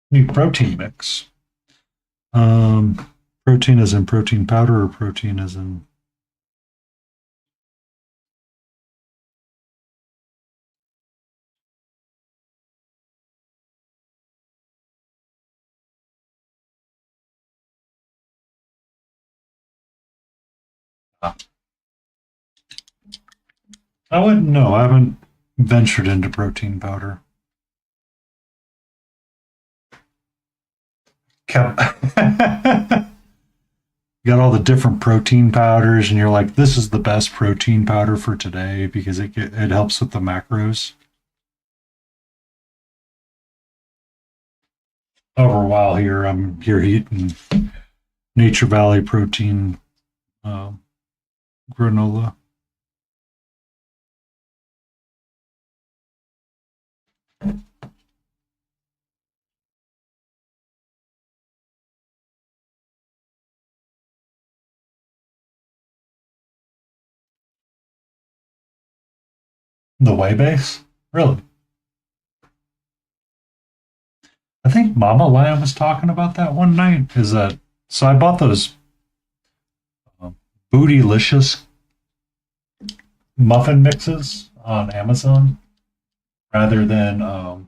New protein mix. Protein as in protein powder or protein as in. I wouldn't know. I haven't ventured into protein powder. Kept got all the different protein powders, and you're like, this is the best protein powder for today because it helps with the macros. Over a while here, I'm here eating Nature Valley protein granola. The whey base? Really? I think Mama Lamb was talking about that one night. Is that so? I bought those Bootylicious muffin mixes on Amazon rather than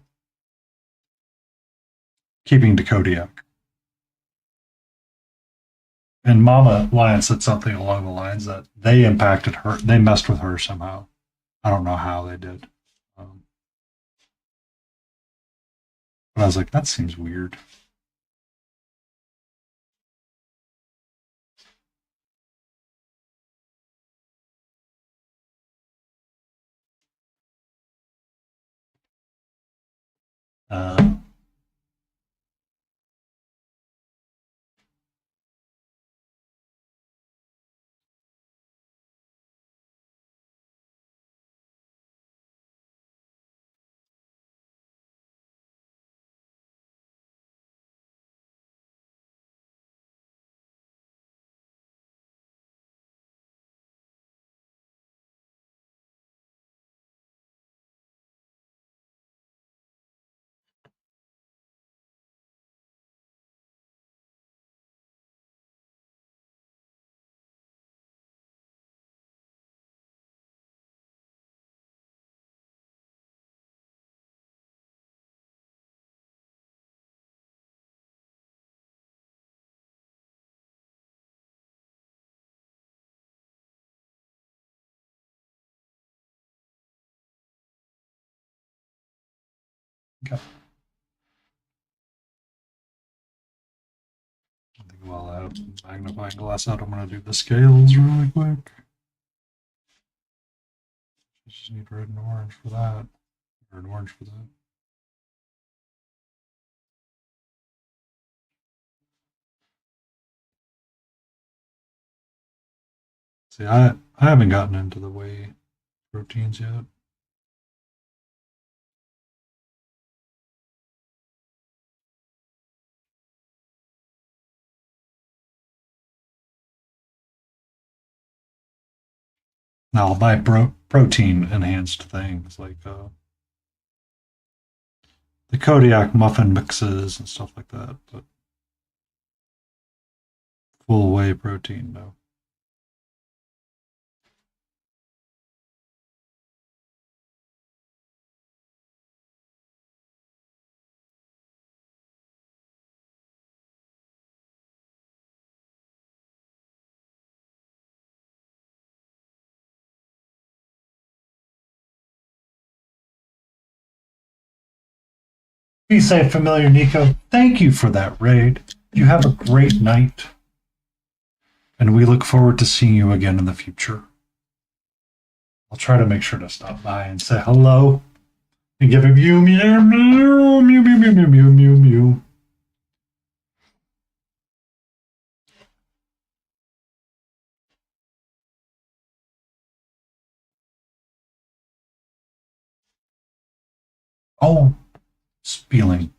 keeping to Kodiak. And Mama Lion said something along the lines that they impacted her. They messed with her somehow. I don't know how they did. But I was like, that seems weird. Uh, okay. I think while I have the magnifying glass out, I'm going to do the scales really quick. I just need red and orange for that. Red and orange for that. See, I haven't gotten into the whey proteins yet. Now I'll buy protein enhanced things like the Kodiak muffin mixes and stuff like that, but full whey protein, no. Be safe, familiar Nico. Thank you for that raid. You have a great night. And we look forward to seeing you again in the future. I'll try to make sure to stop by and say hello. And give a mew, mew, mew, mew, mew, mew, mew, mew, mew, mew. Oh, spieling.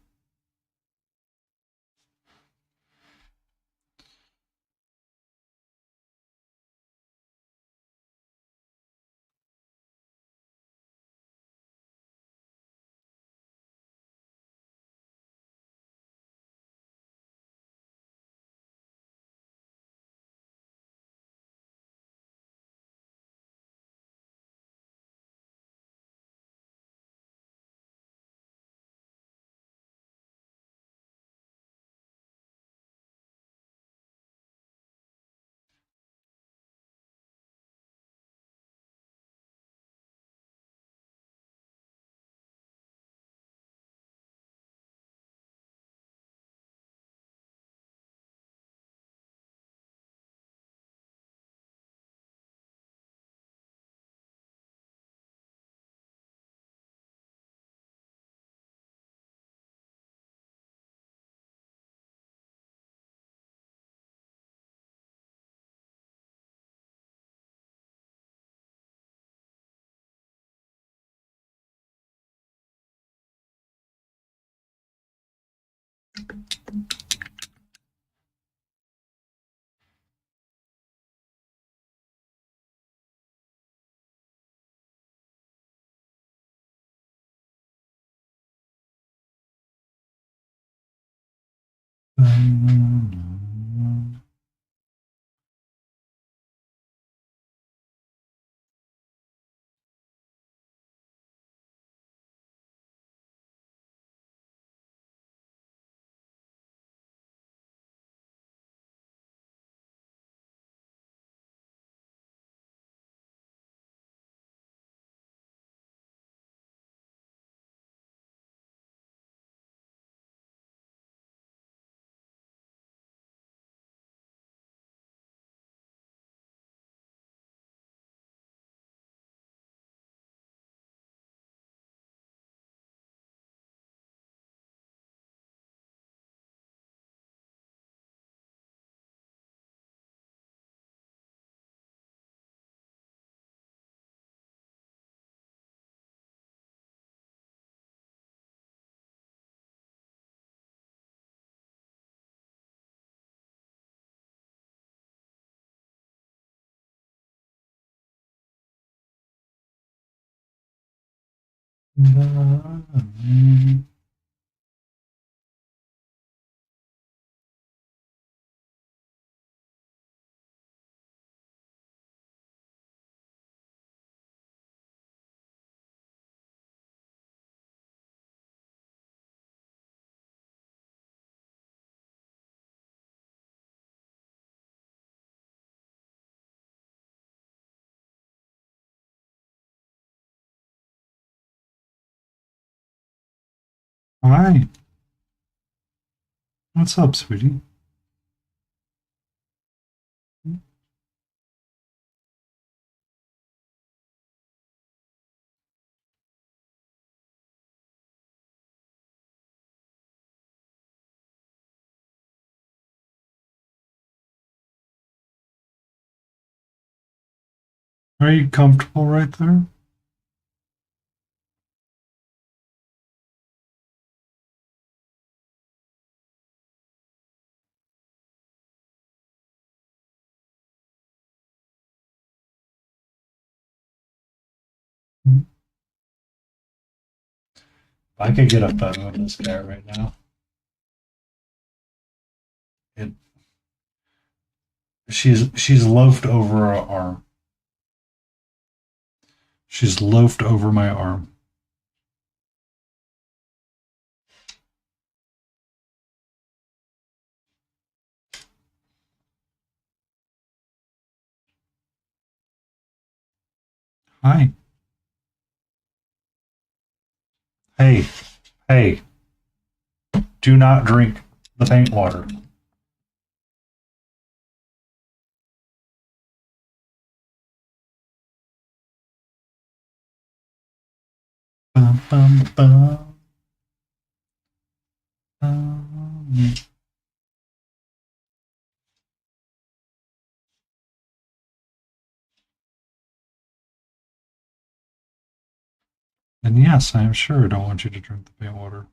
Hi. What's up, sweetie? Are you comfortable right there? If I could get a photo of this guy right now. It, she's loafed over her arm. She's loafed over my arm. Hi. Hey. Hey. Do not drink the paint water. Bum, bum, bum. And yes, I am sure I don't want you to drink the paint water.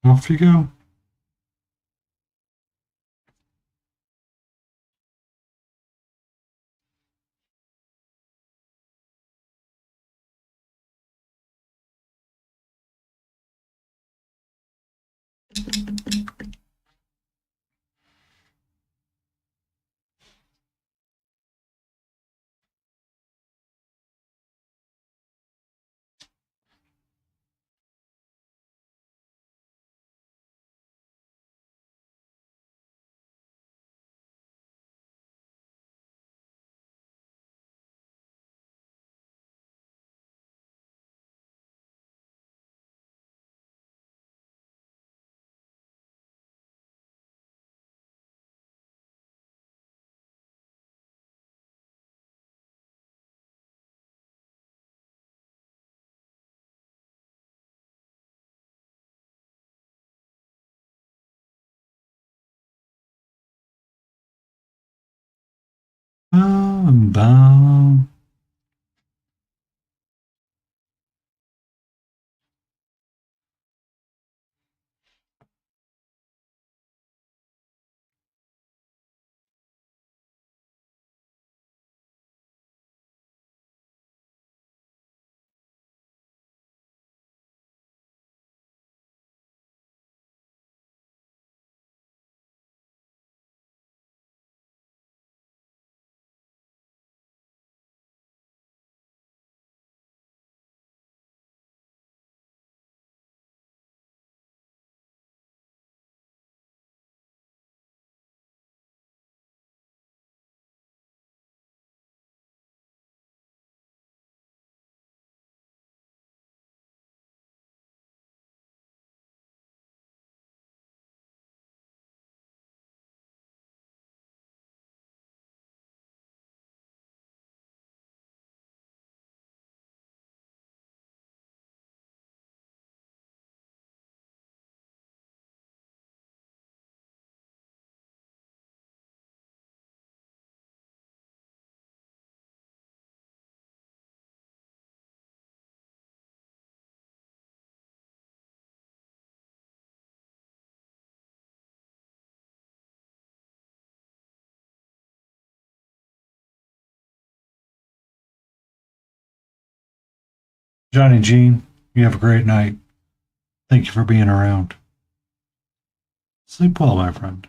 Off you go. Bum. Johnny Jean, you have a great night. Thank you for being around. Sleep well, my friend.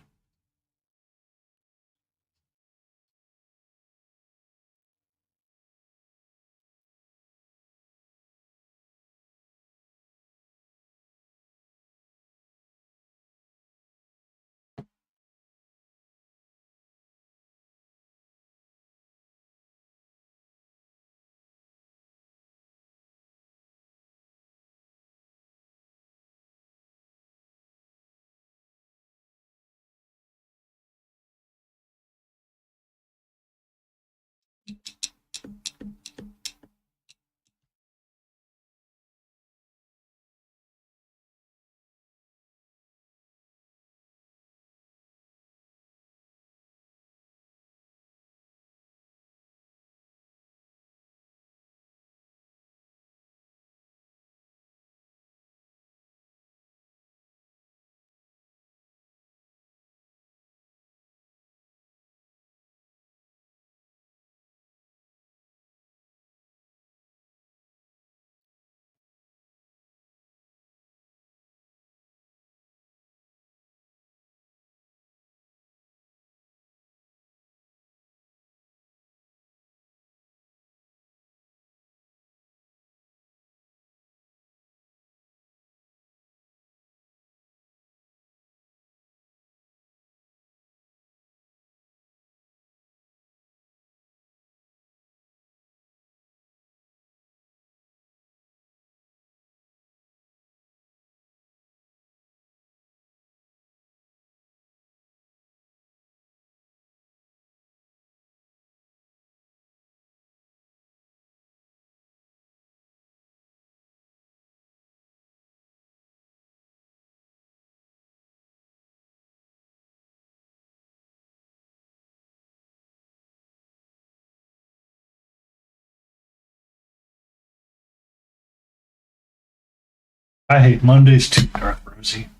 I hate Mondays too, Darth Rosie.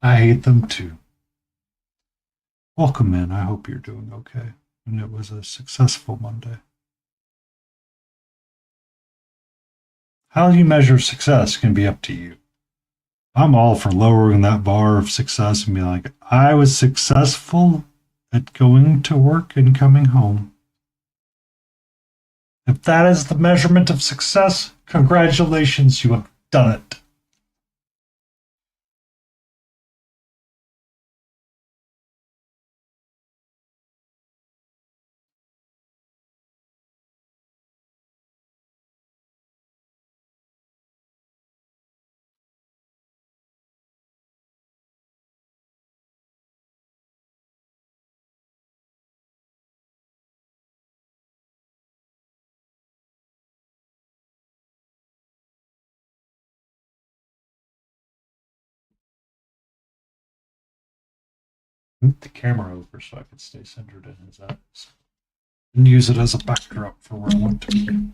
I hate them too. Welcome in. I hope you're doing okay. And it was a successful Monday. How you measure success can be up to you. I'm all for lowering that bar of success and be like, I was successful at going to work and coming home. If that is the measurement of success, congratulations, you have done it. Move the camera over so I can stay centered in his eyes. And use it as a backdrop for where I want to be.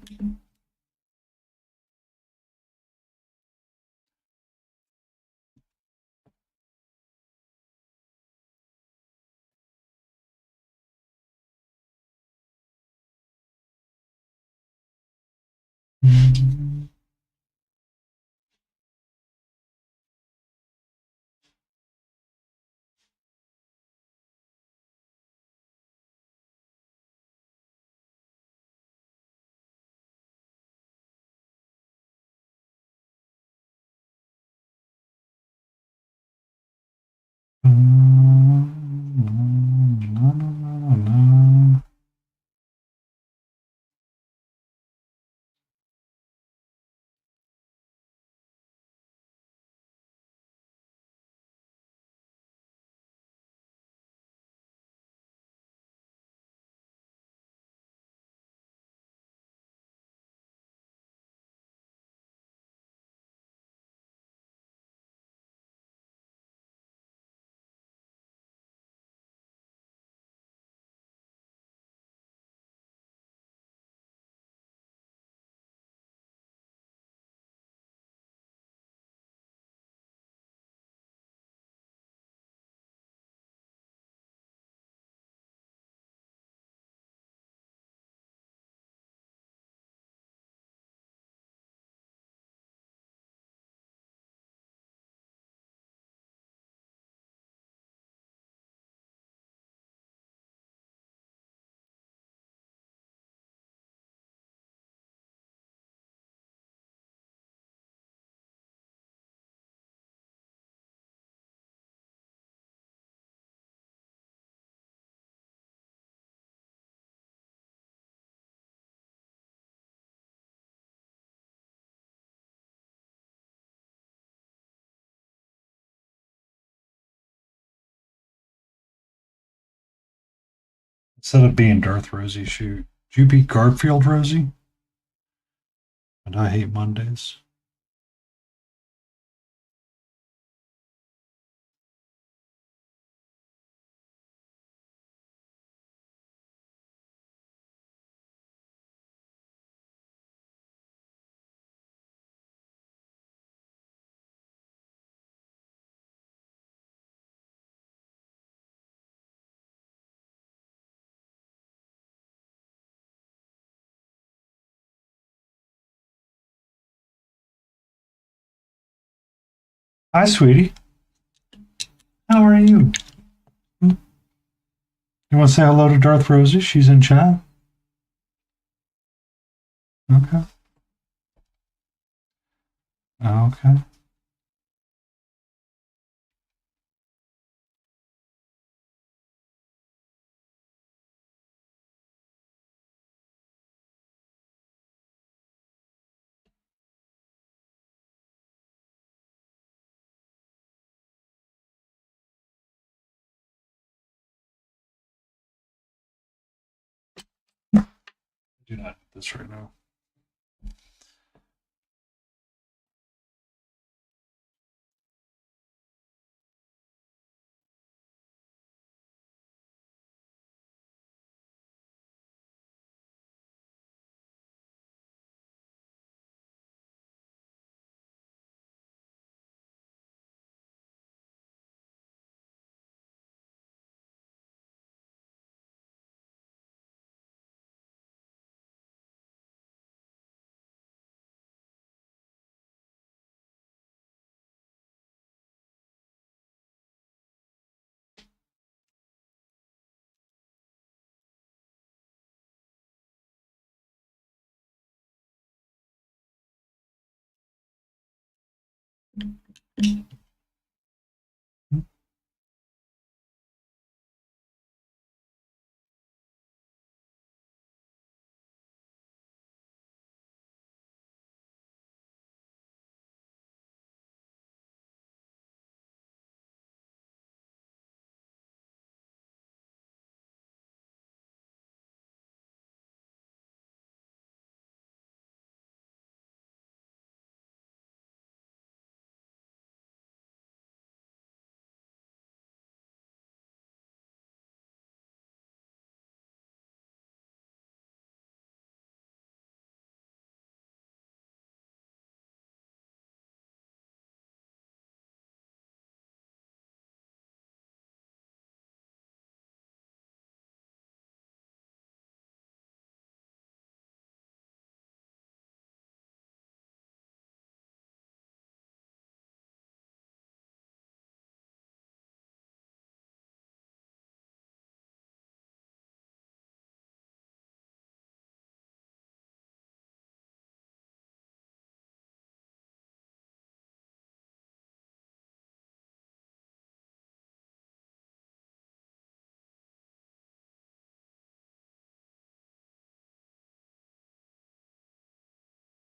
Instead of being Darth Rosie, shoot. Did you be Garfield Rosie? And I hate Mondays. Hi, sweetie. How are you? You want to say hello to Darth Rosie? She's in chat. Okay. Okay. Do not do this right now.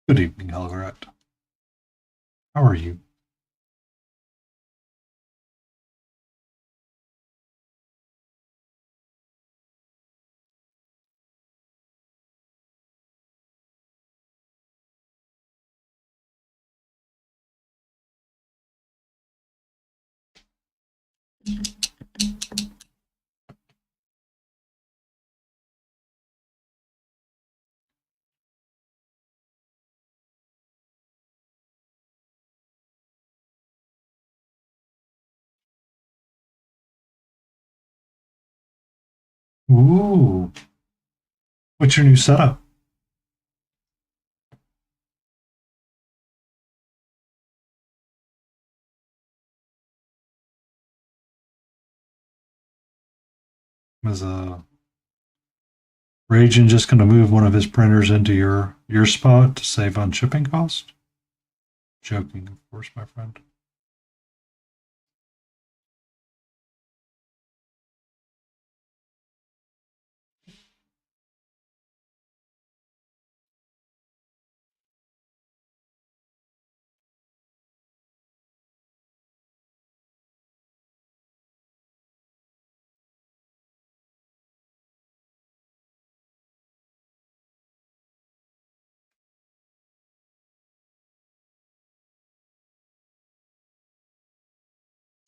Good evening, Helgrat. How are you? Ooh. What's your new setup? Is Rajan just going to move one of his printers into your spot to save on shipping cost? Joking, of course, my friend.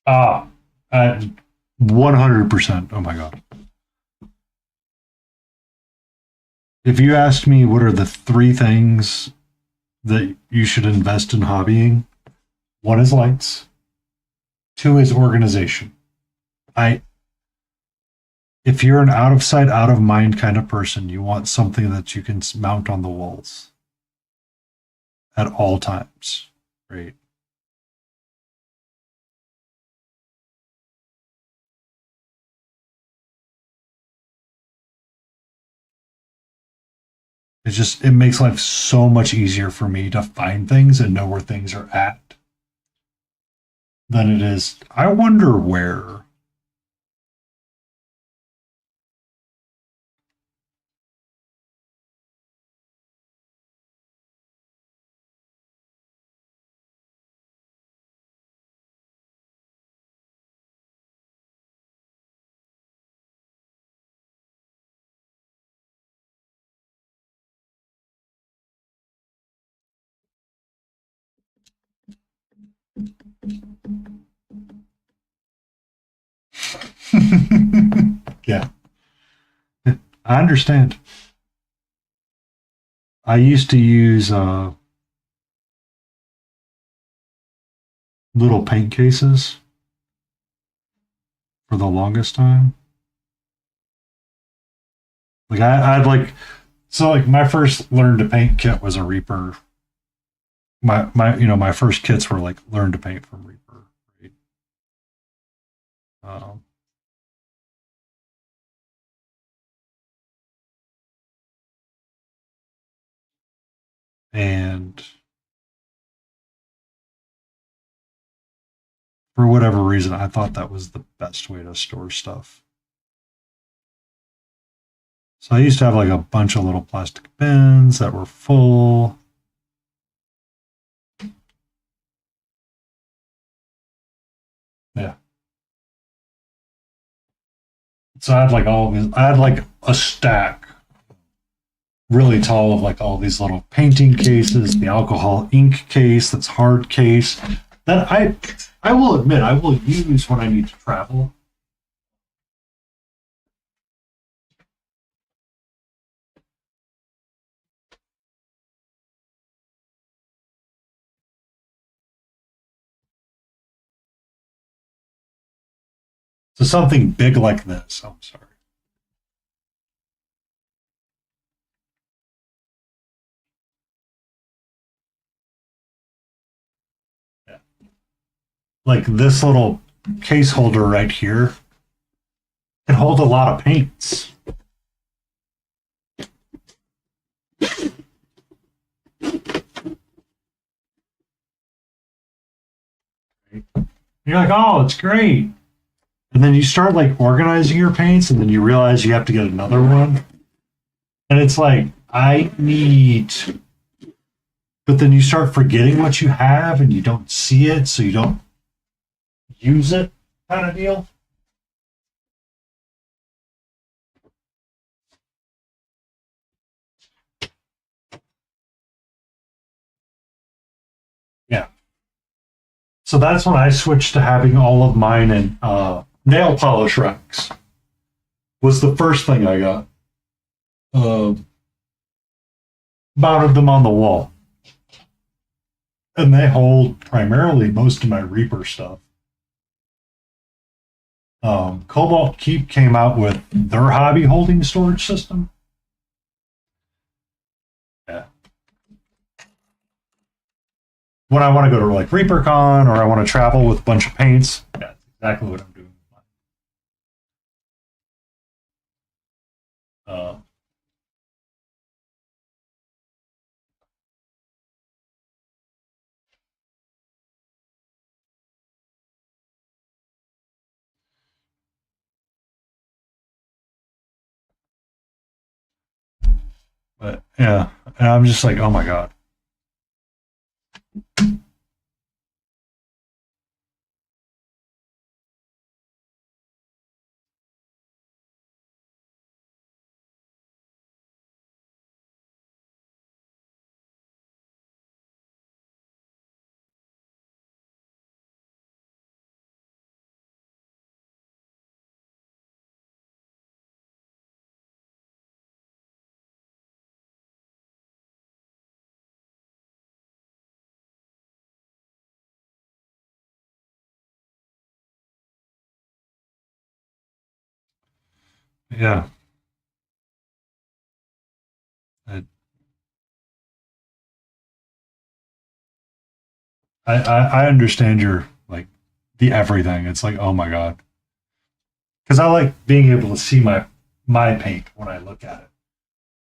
Ah, 100%. Oh my god. If you asked me what are the three things that you should invest in hobbying, one is lights, two is organization. I If you're an out of sight, out of mind kind of person, you want something that you can mount on the walls at all times, right? It makes life so much easier for me to find things and know where things are at than it is. I wonder where. Yeah, I understand. I used to use little paint cases for the longest time. I'd like like my first learn to paint kit was a Reaper. My first kits were like learn to paint from Reaper. Right? Um, and For whatever reason, I thought that was the best way to store stuff. So I used to have like a bunch of little plastic bins that were full. Yeah. So I had like all these, I had like a stack really tall of like all these little painting cases, the alcohol ink case that's hard case that I will admit I will use when I need to travel. So something big like this. I'm sorry. Yeah. Like this little case holder right here can hold a lot of paints. You're like, oh, it's great. And then you start like organizing your paints, and then you realize you have to get another one. And it's like, I need. But then you start forgetting what you have and you don't see it, so you don't use it, kind of deal. Yeah. So that's when I switched to having all of mine in nail polish racks. Was the first thing I got. Mounted them on the wall. And they hold primarily most of my Reaper stuff. Cobalt Keep came out with their hobby holding storage system. Yeah. When I want to go to like ReaperCon or I want to travel with a bunch of paints, that's exactly what I'm doing. But yeah, and I'm just like, oh my god. Yeah. I, I understand your like the everything. It's like, oh my god. Because I like being able to see my paint when I look at it.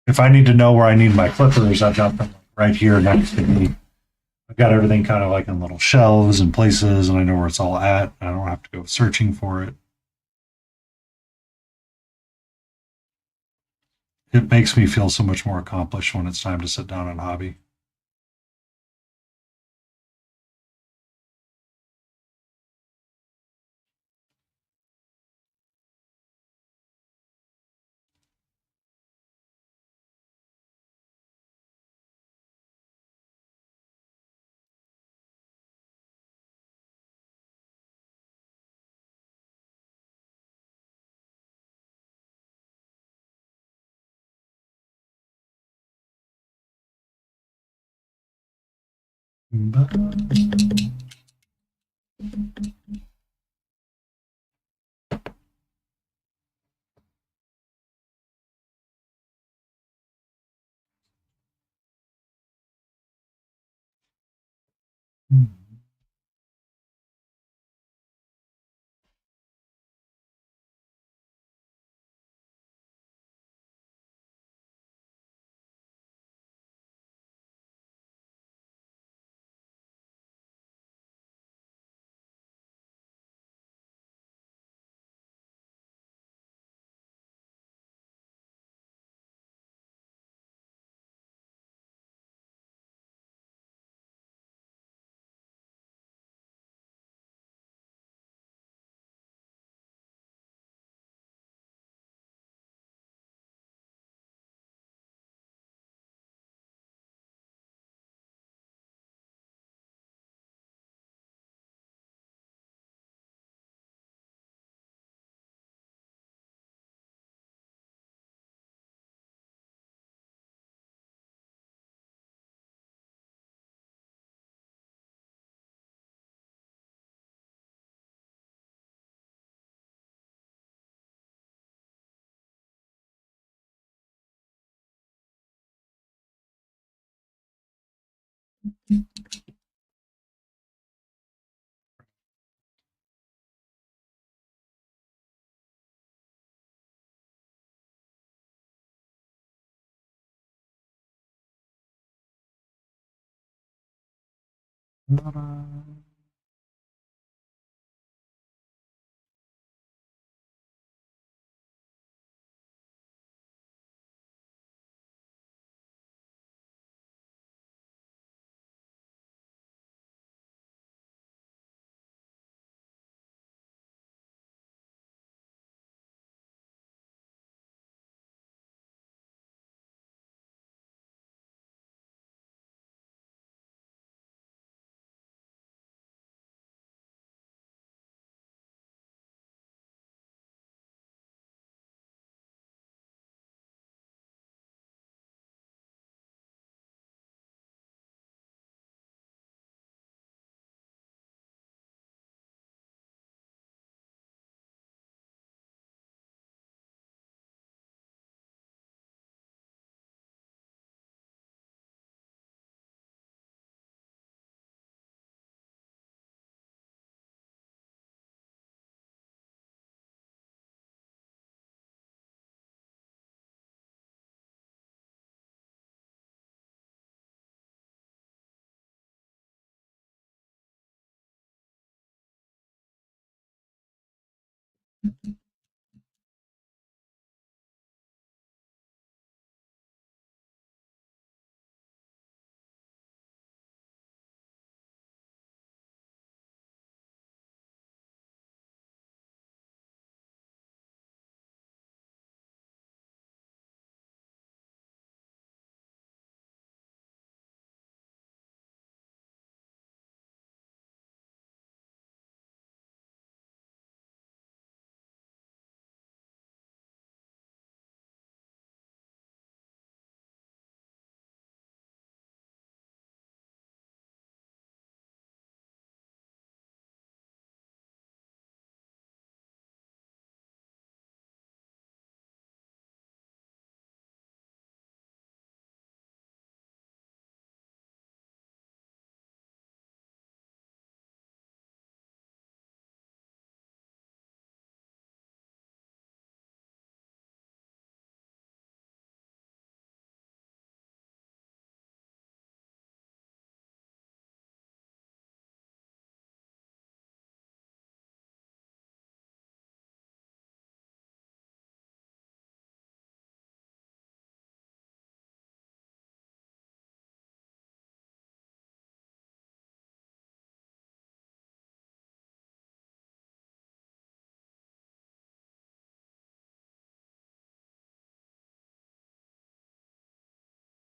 If I need to know where I need my clippers, I've got them right here next to me. I've got everything kind of like in little shelves and places, and I know where it's all at. I don't have to go searching for it. It makes me feel so much more accomplished when it's time to sit down and hobby.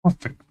Perfect.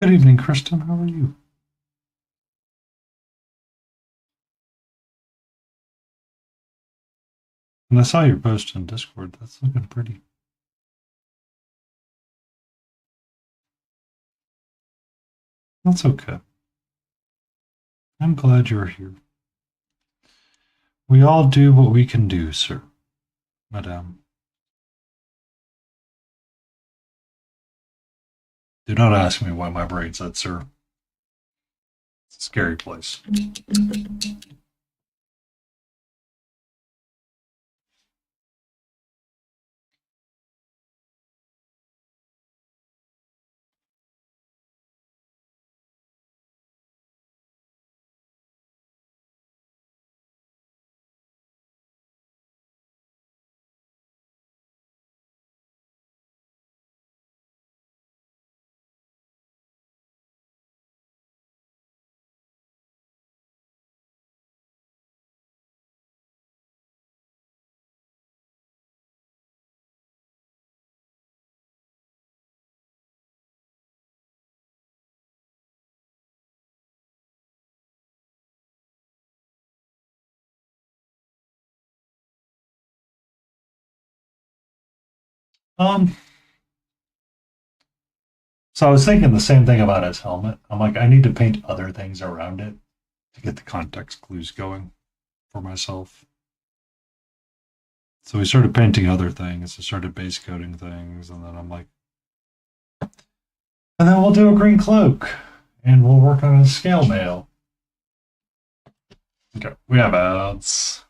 Good evening, Kristen. How are you? And I saw your post on Discord. That's looking pretty. That's okay. I'm glad you're here. We all do what we can do, sir, madame. Do not ask me why my brain said, sir. It's a scary place. Um, so I was thinking the same thing about his helmet. I'm like, I need to paint other things around it to get the context clues going for myself. So we started painting other things. I started base coating things, and then I'm like, and then we'll do a green cloak, and we'll work on a scale mail. Okay, we have ads.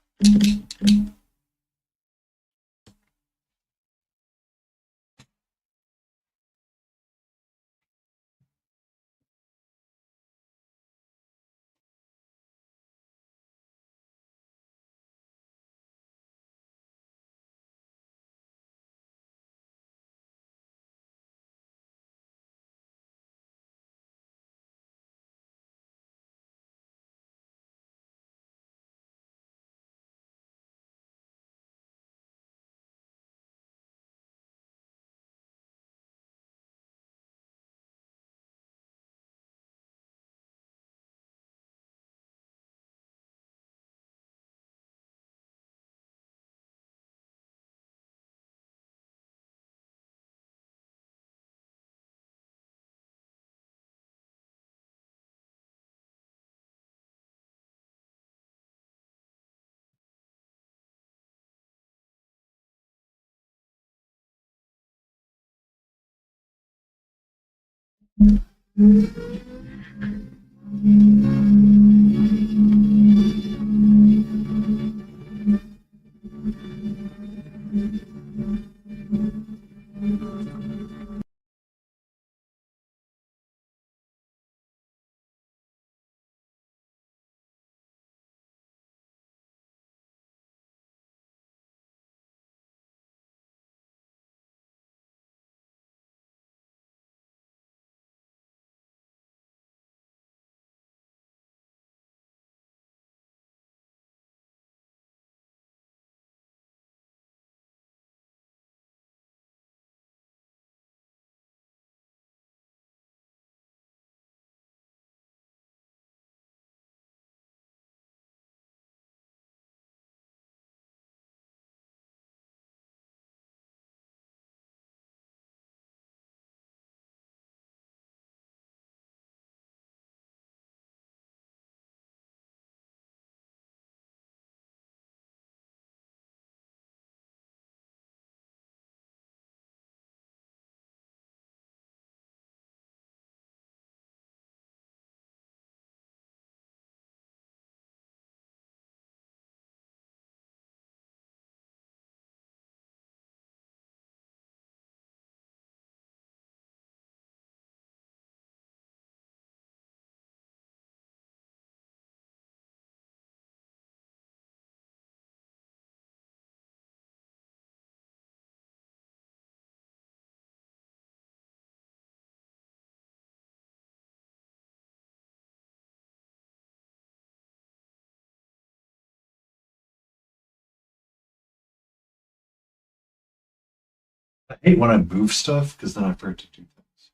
I hate when I move stuff because then I forget to do things.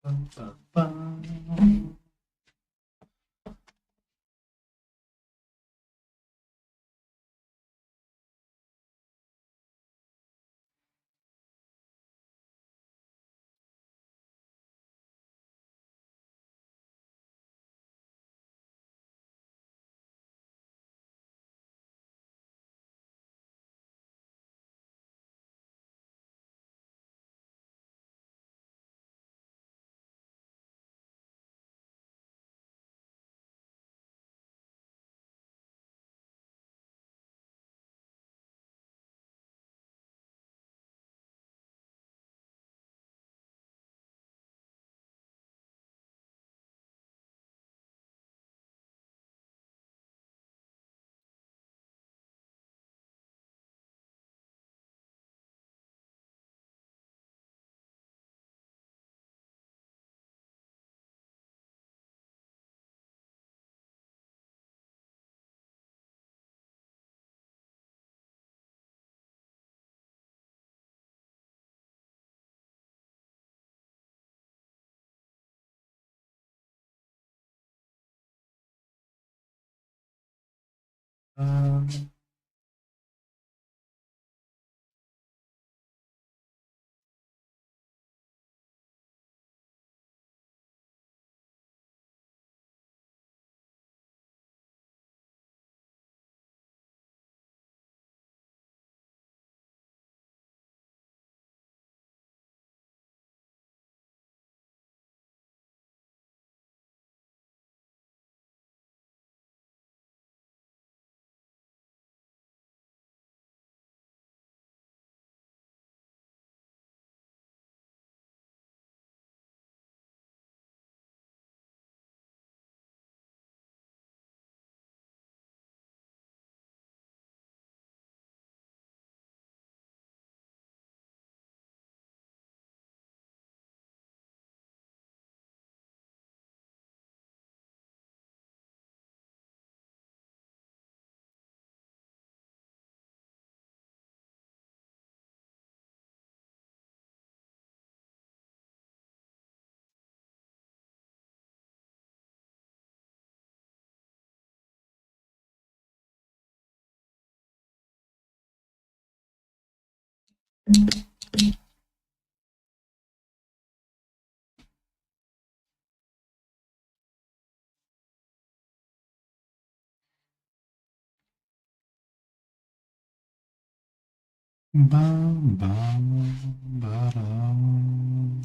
Bum, bum, bum. Um, bum, bum, ba-dum.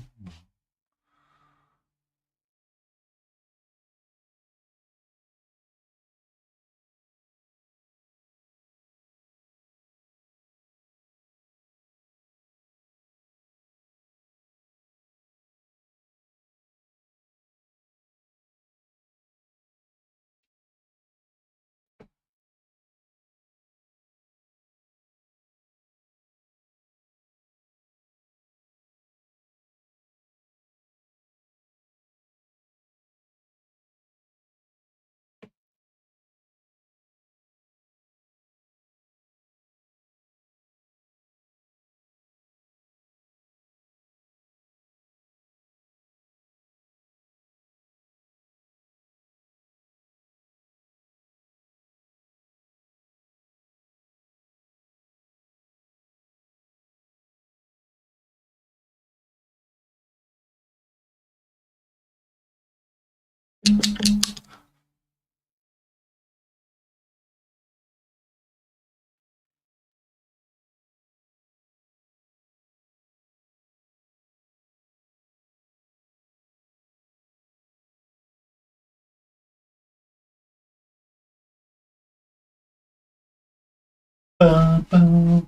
Bum, bum,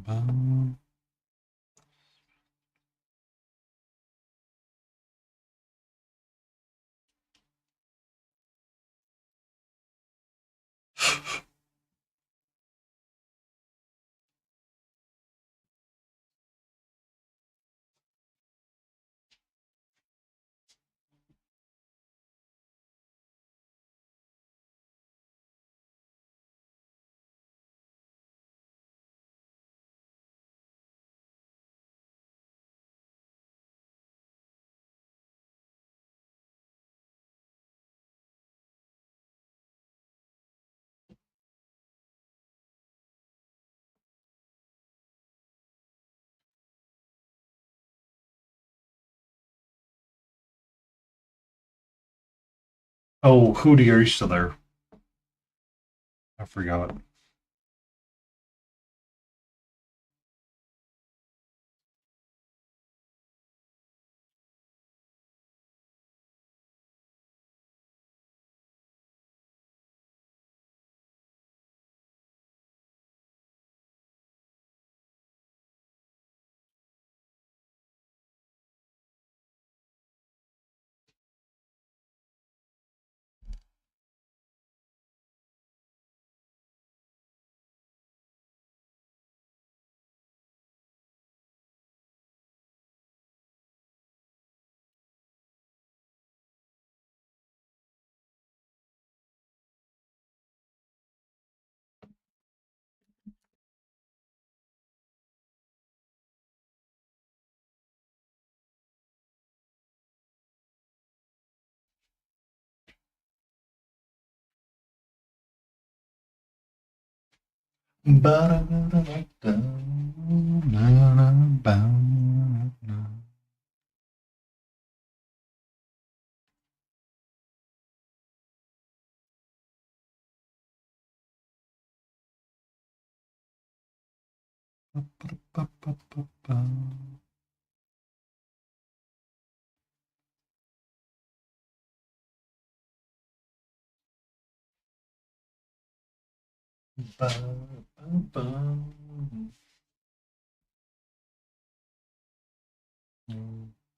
bum. Oh, Hootie, are you still there? I forgot.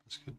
That's good.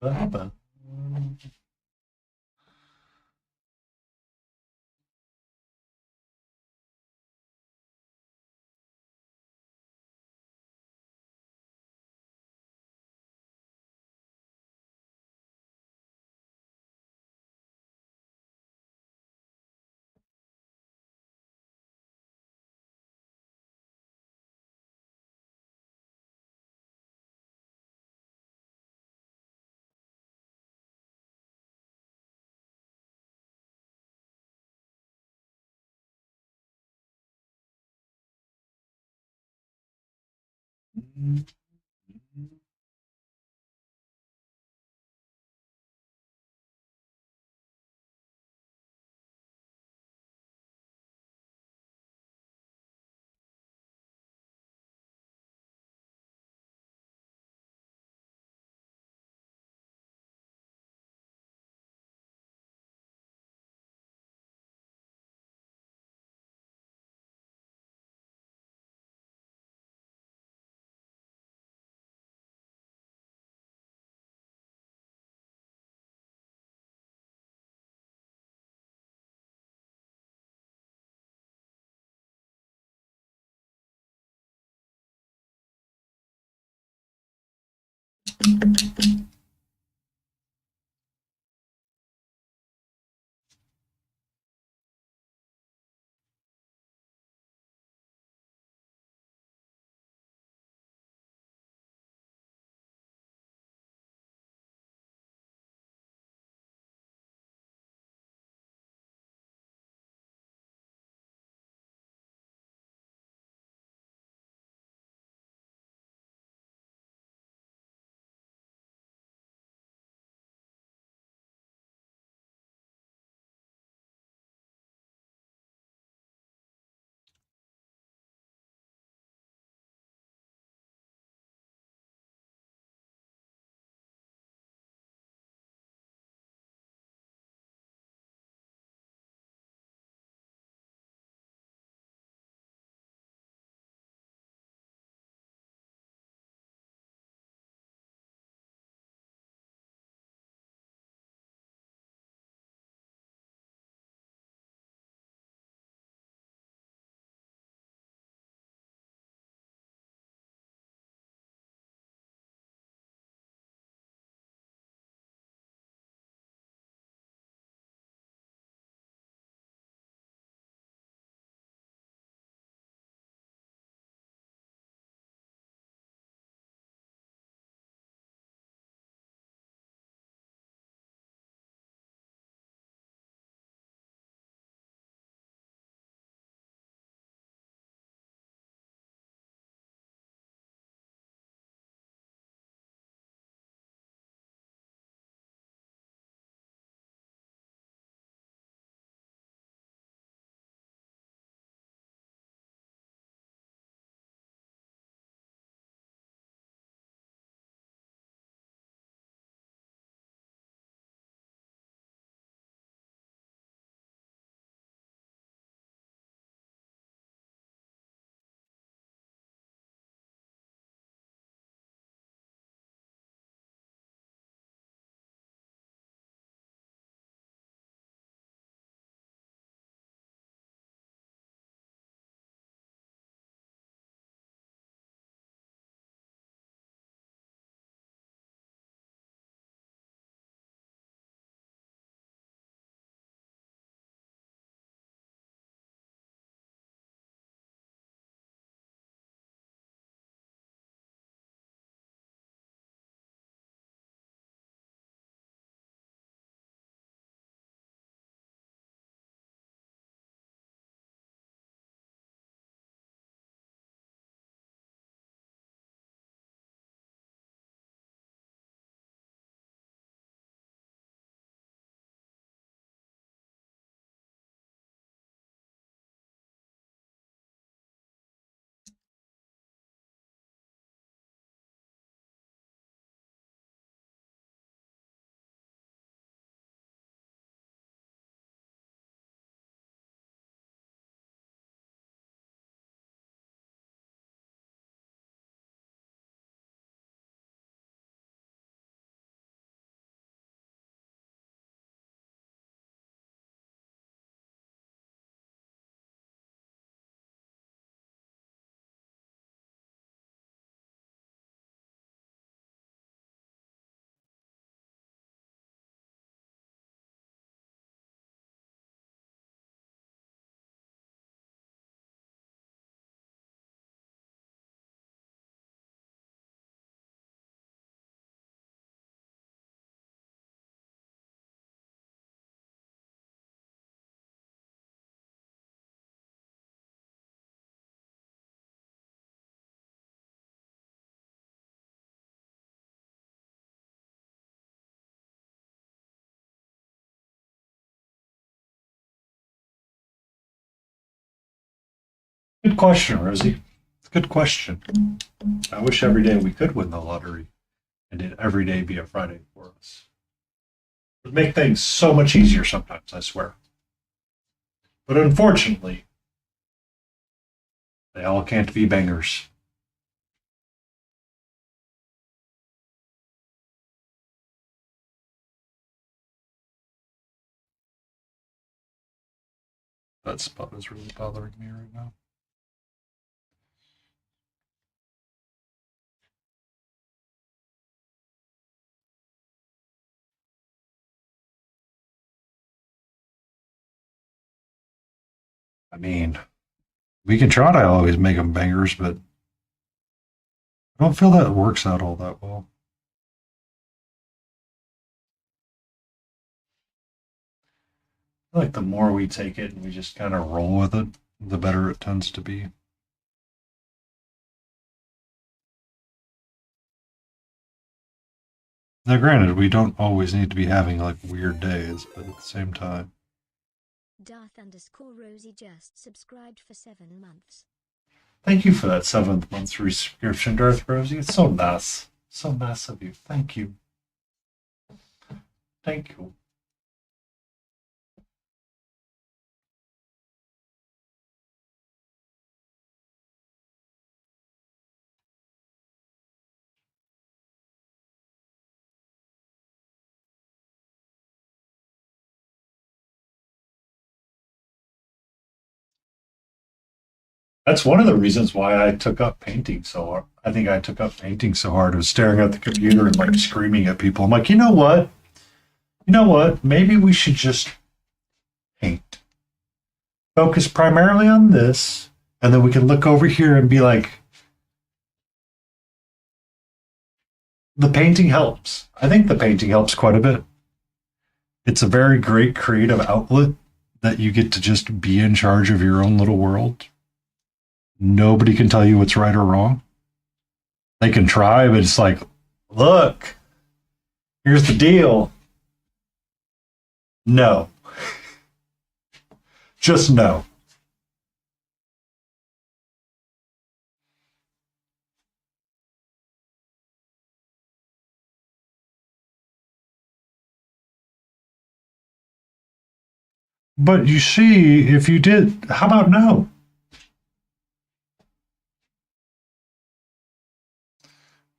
Ba-ba. Good question, Rosie. Good question. I wish every day we could win the lottery and it every day be a Friday for us. It would make things so much easier sometimes, I swear. But unfortunately, they all can't be bangers. That spot is really bothering me right now. I mean, we can try to always make them bangers, but I don't feel that works out all that well. I feel like the more we take it and we just kind of roll with it, the better it tends to be. Now, granted, we don't always need to be having like weird days, but at the same time. Darth_Rosie just subscribed for 7 months. Thank you for that 7th month subscription, Darth Rosie. It's so nice. So nice of you. Thank you. Thank you. That's one of the reasons why I took up painting so hard. I think I took up painting so hard. I was staring at the computer and like screaming at people. I'm like, you know what? You know what? Maybe we should just paint. Focus primarily on this, and then we can look over here and be like, the painting helps. I think the painting helps quite a bit. It's a very great creative outlet that you get to just be in charge of your own little world. Nobody can tell you what's right or wrong. They can try, but it's like, look, here's the deal. No. Just no. But you see, if you did, how about no?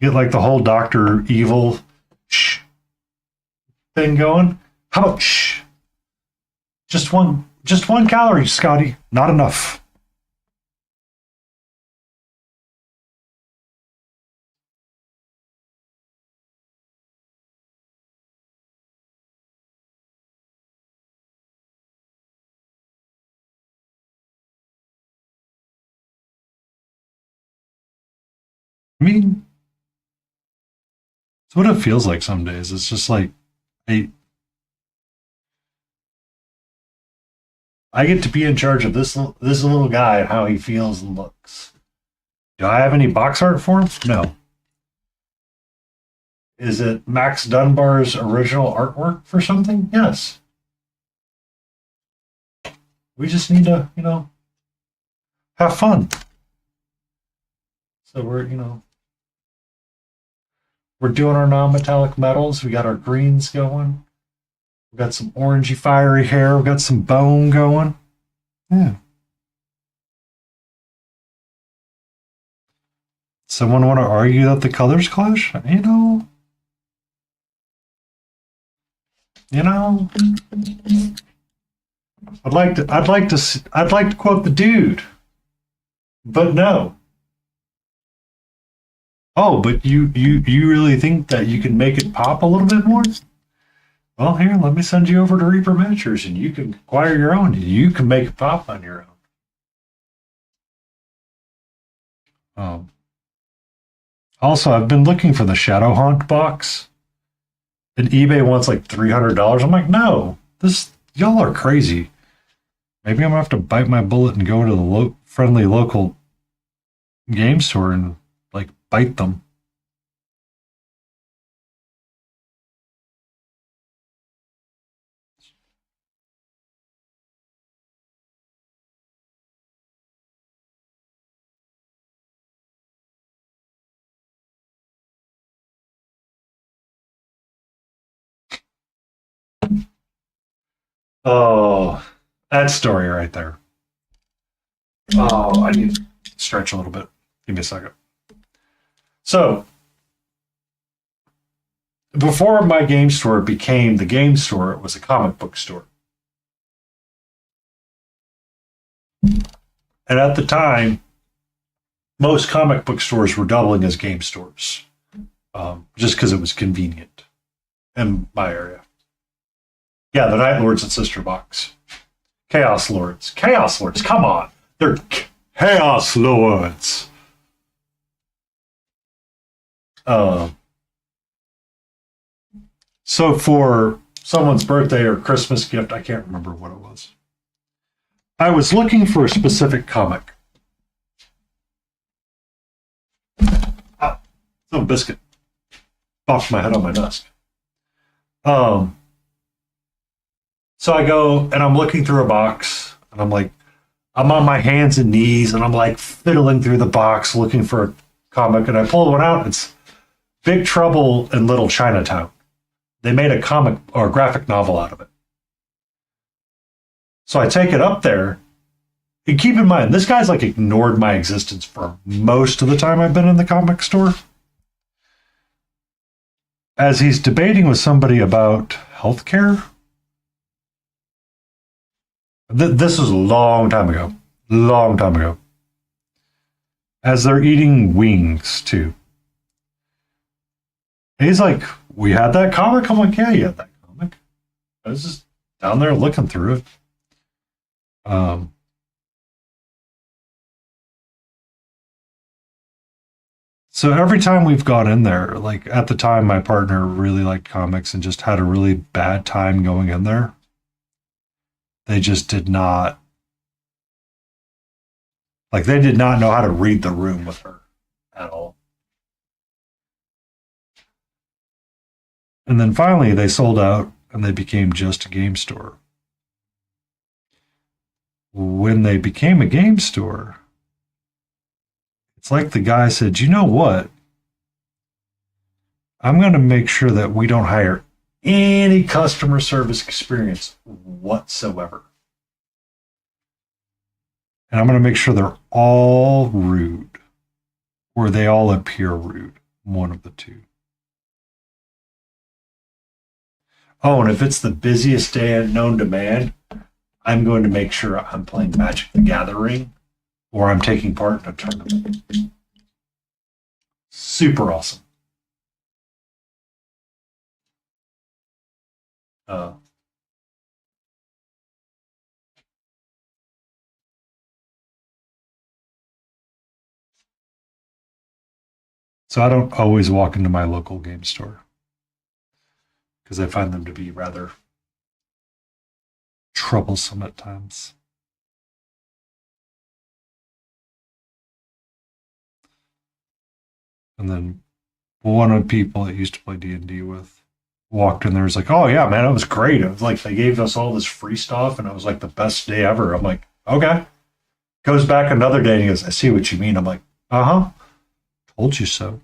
Get like the whole Dr. Evil shh thing going. How about shh? Just one calorie, Scotty. Not enough. I mean, it's what it feels like some days. It's just like, hey, I get to be in charge of this little guy and how he feels and looks. Do I have any box art for him? No. Is it Max Dunbar's original artwork for something? Yes. We just need to, have fun. So we're doing our non-metallic metals. We got our greens going. We got some orangey fiery hair. We got some bone going. Yeah. Someone want to argue that the colors clash? I'd like to quote the dude, but no. Oh, but you really think that you can make it pop a little bit more? Well, here, let me send you over to Reaper Miniatures, and you can acquire your own. You can make it pop on your own. Also, I've been looking for the Shadowhaunt box, and eBay wants like $300. I'm like, no, y'all are crazy. Maybe I'm gonna have to bite my bullet and go to the friendly local game store and like bite them. Oh, that story right there. Oh, I need to stretch a little bit. Give me a second. So, before my game store became the game store, it was a comic book store. And at the time, most comic book stores were doubling as game stores, just because it was convenient in my area. Yeah, the Night Lords and Sister Box. Chaos Lords. Chaos Lords, come on. They're Chaos Lords. So for someone's birthday or Christmas gift, I can't remember what it was, I was looking for a specific comic. Ah, some biscuit bopped my head on my desk. So I go and I'm looking through a box and I'm like, I'm on my hands and knees and I'm like fiddling through the box looking for a comic and I pull one out. It's Big Trouble in Little Chinatown. They made a comic or a graphic novel out of it. So I take it up there. And keep in mind, this guy's like ignored my existence for most of the time I've been in the comic store. As he's debating with somebody about healthcare. This was a long time ago. Long time ago. As they're eating wings, too. And he's like, we had that comic? I'm like, yeah, you had that comic. I was just down there looking through it. So every time we've gone in there, like at the time, my partner really liked comics and just had a really bad time going in there. They just did not, like, they did not know how to read the room with her at all. And then finally, they sold out and they became just a game store. When they became a game store, it's like the guy said, you know what? I'm going to make sure that we don't hire any customer service experience whatsoever. And I'm going to make sure they're all rude or they all appear rude. One of the two. Oh, and if it's the busiest day known to man, I'm going to make sure I'm playing Magic the Gathering or I'm taking part in a tournament. Super awesome. So I don't always walk into my local game store because I find them to be rather troublesome at times. And then one of the people that used to play D&D with walked in there, was like, oh yeah, man, it was great. It was like they gave us all this free stuff and it was like the best day ever. I'm like, okay. Goes back another day and he goes, I see what you mean. I'm like, uh-huh. Told you so.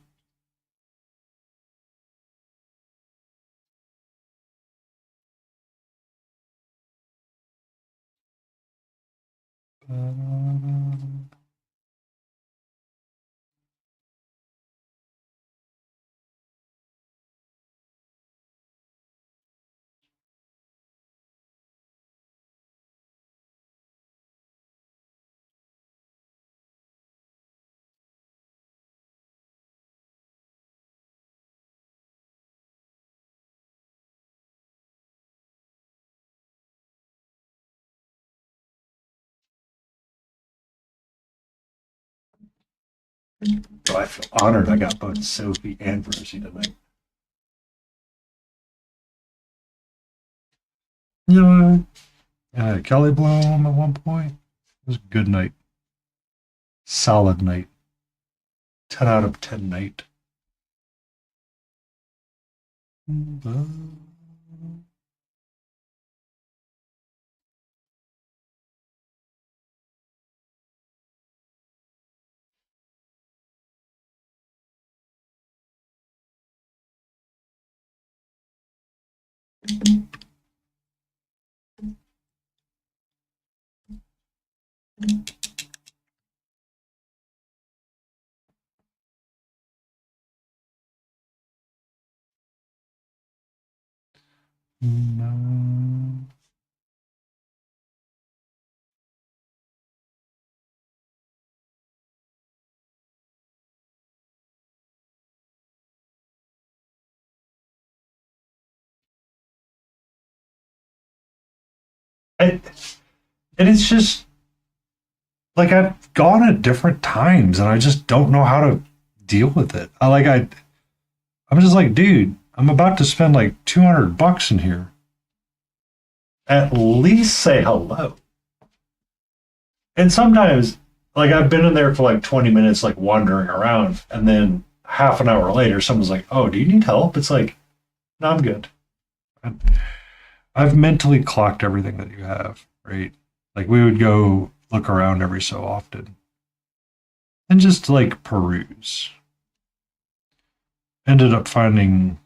So I feel honored I got both Sophie and Rosie tonight. Yeah, Kelly Bloom at one point. It was a good night. Solid night. 10 out of 10 night. No. I, and it's just like I've gone at different times and I just don't know how to deal with it. I'm just like, dude, I'm about to spend like $200 in here. At least say hello. And sometimes, like, I've been in there for like 20 minutes, like wandering around, and then half an hour later, someone's like, "Oh, do you need help?" It's like, no, I'm good. I've mentally clocked everything that you have, right? Like, we would go look around every so often and just like peruse. Ended up finding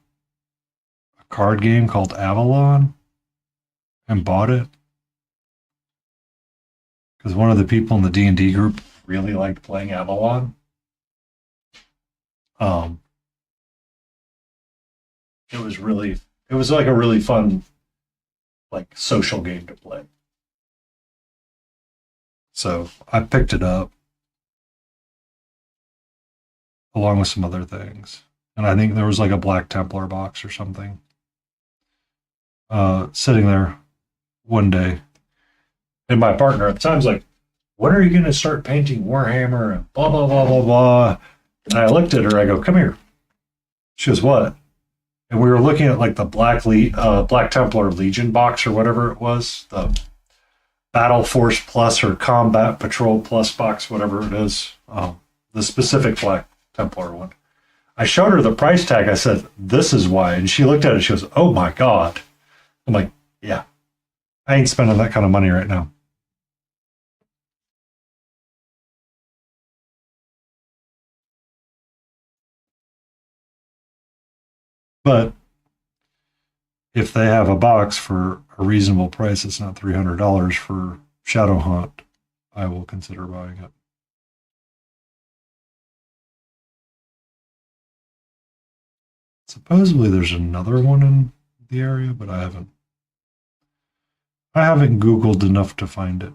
a card game called Avalon and bought it because one of the people in the D&D group really liked playing Avalon. Um, it was like a really fun, like, social game to play. So I picked it up along with some other things. And I think there was like a Black Templar box or something sitting there one day. And my partner at the time's like, when are you going to start painting Warhammer and blah, blah, blah, blah, blah. And I looked at her, I go, come here. She goes, what? And we were looking at like the Black Templar Legion box or whatever it was, the Battle Force Plus or Combat Patrol Plus box, whatever it is, the specific Black Templar one. I showed her the price tag. I said, this is why. And she looked at it. She goes, oh my God. I'm like, yeah, I ain't spending that kind of money right now. But if they have a box for a reasonable price, it's not $300 for Shadow Hunt, I will consider buying it. Supposedly there's another one in the area, but I haven't Googled enough to find it.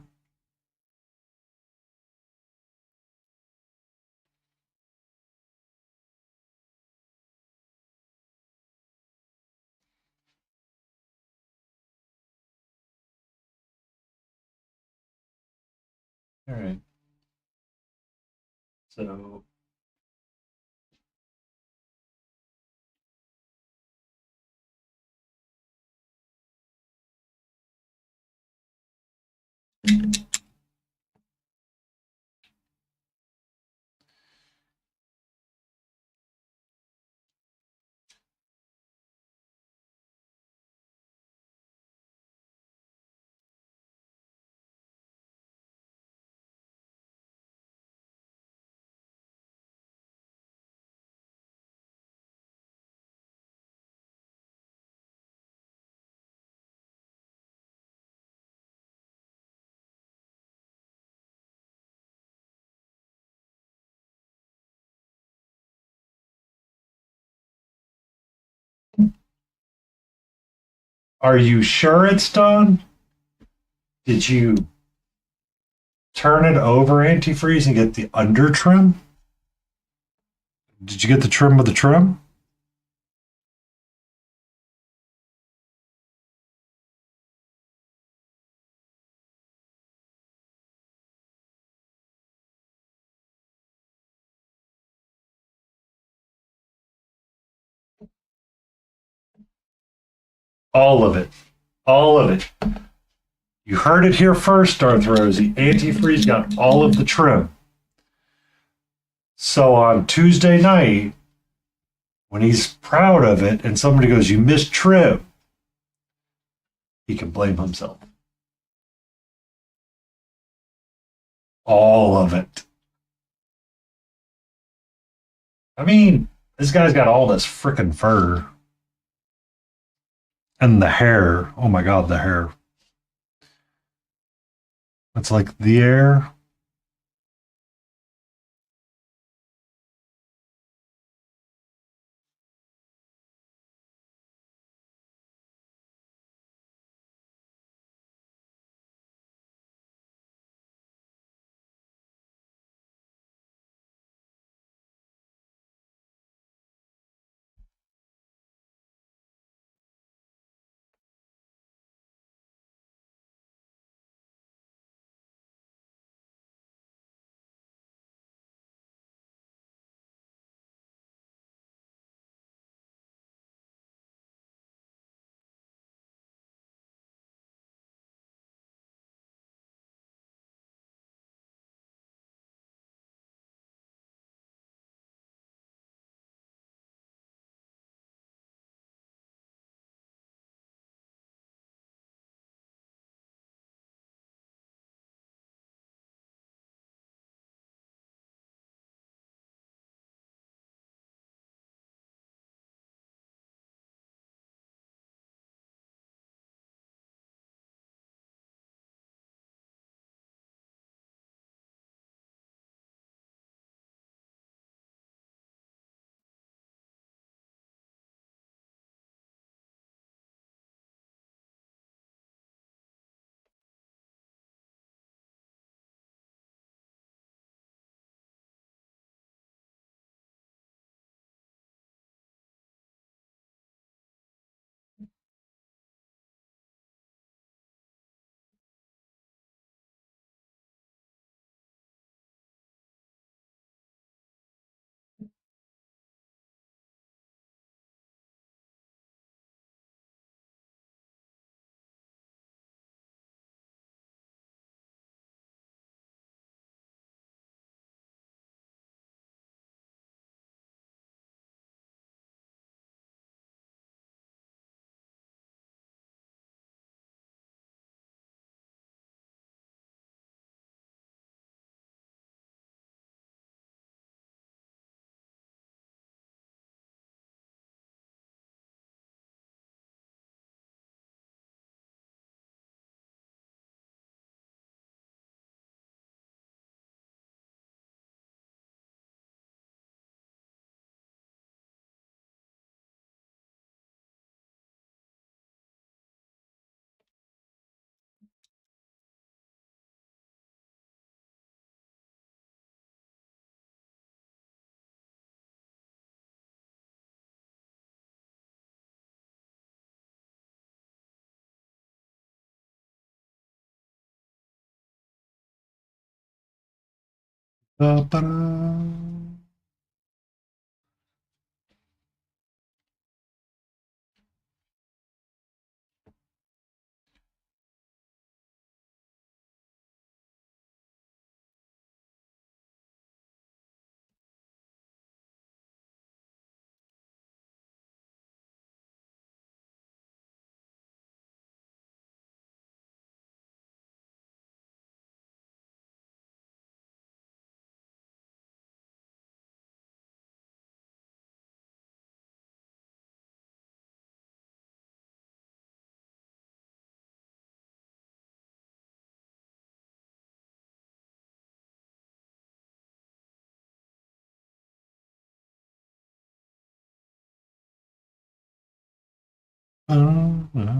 All right. So are you sure it's done? Did you turn it over antifreeze and get the under trim? Did you get the trim with the trim? All of it. All of it. You heard it here first, Darth Rosie. Antifreeze got all of the trim. So on Tuesday night, when he's proud of it and somebody goes, you missed trim, he can blame himself. All of it. I mean, this guy's got all this freaking fur. And the hair. Oh my God, the hair. It's like the air. Ba-ba-da. No.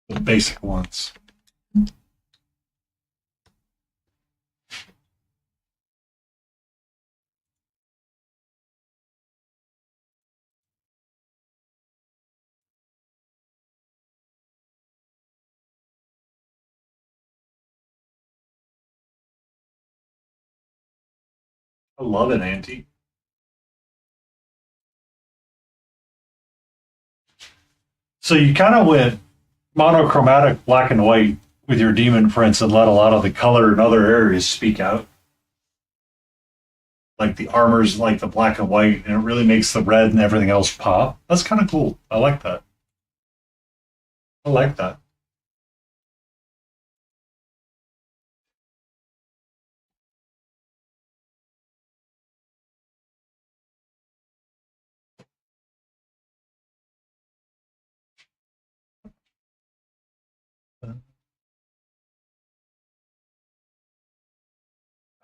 The basic ones. I love it, Auntie. So you kind of went monochromatic black and white with your demon prints and let a lot of the color in other areas speak out. Like the armor's like the black and white, and it really makes the red and everything else pop. That's kind of cool. I like that. I like that.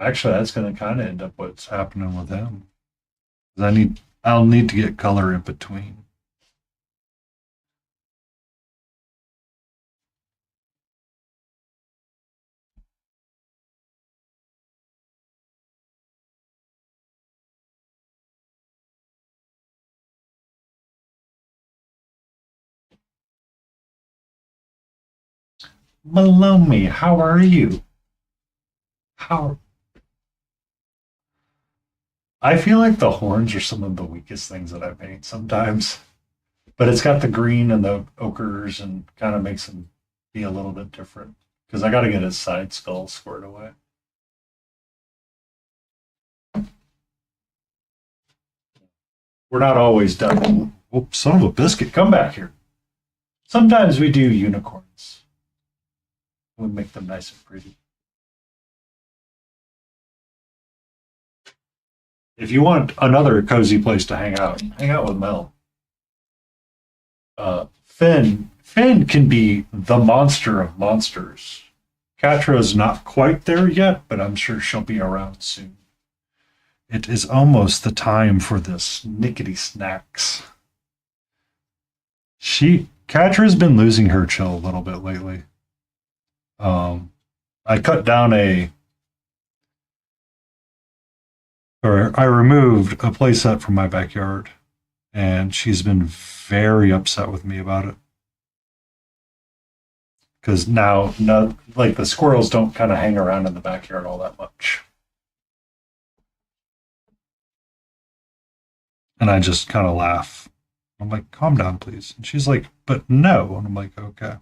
Actually, that's going to kind of end up what's happening with him. I'll need to get color in between. Malone, how are you? How I feel like the horns are some of the weakest things that I paint sometimes, but it's got the green and the ochres and kind of makes him be a little bit different because I got to get his side skull squared away. We're not always done. Oh, son of a biscuit, come back here. Sometimes we do unicorns. We make them nice and pretty. If you want another cozy place to hang out with Mel. Finn can be the monster of monsters Catra's not quite there yet, but I'm sure she'll be around soon. It is almost the time for this nickety snacks. Catra's been losing her chill a little bit lately. I cut down I removed a playset from my backyard, and she's been very upset with me about it. Because now, like the squirrels don't kind of hang around in the backyard all that much. And I just kind of laugh. I'm like, calm down, please. And she's like, but no. And I'm like, okay.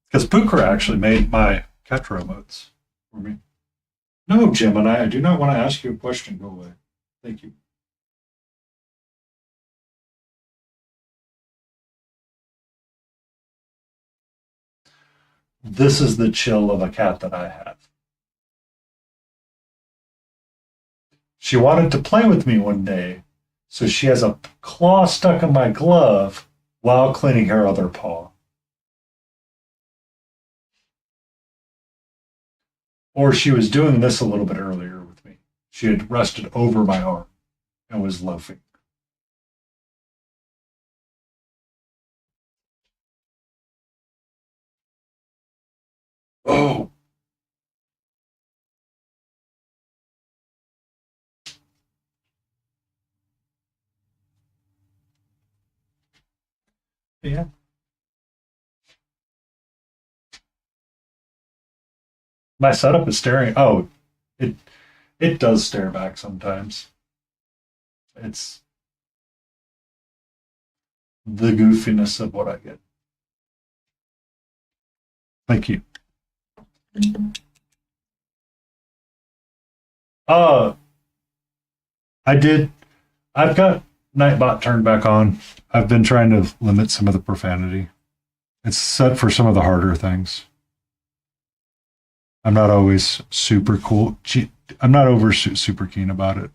Because Pukra actually made my Ketra emotes for me. No, Gemini, I do not want to ask you a question. Go away. Thank you. This is the chill of a cat that I have. She wanted to play with me one day, so she has a claw stuck in my glove while cleaning her other paw. Or she was doing this a little bit earlier with me. She had rested over my arm and was loafing. Oh. Yeah. My setup is staring. Oh, it does stare back sometimes. It's the goofiness of what I get. Thank you. Uh, I did. I've got Nightbot turned back on. I've been trying to limit some of the profanity. It's set for some of the harder things. I'm not always super cool. I'm not super keen about it.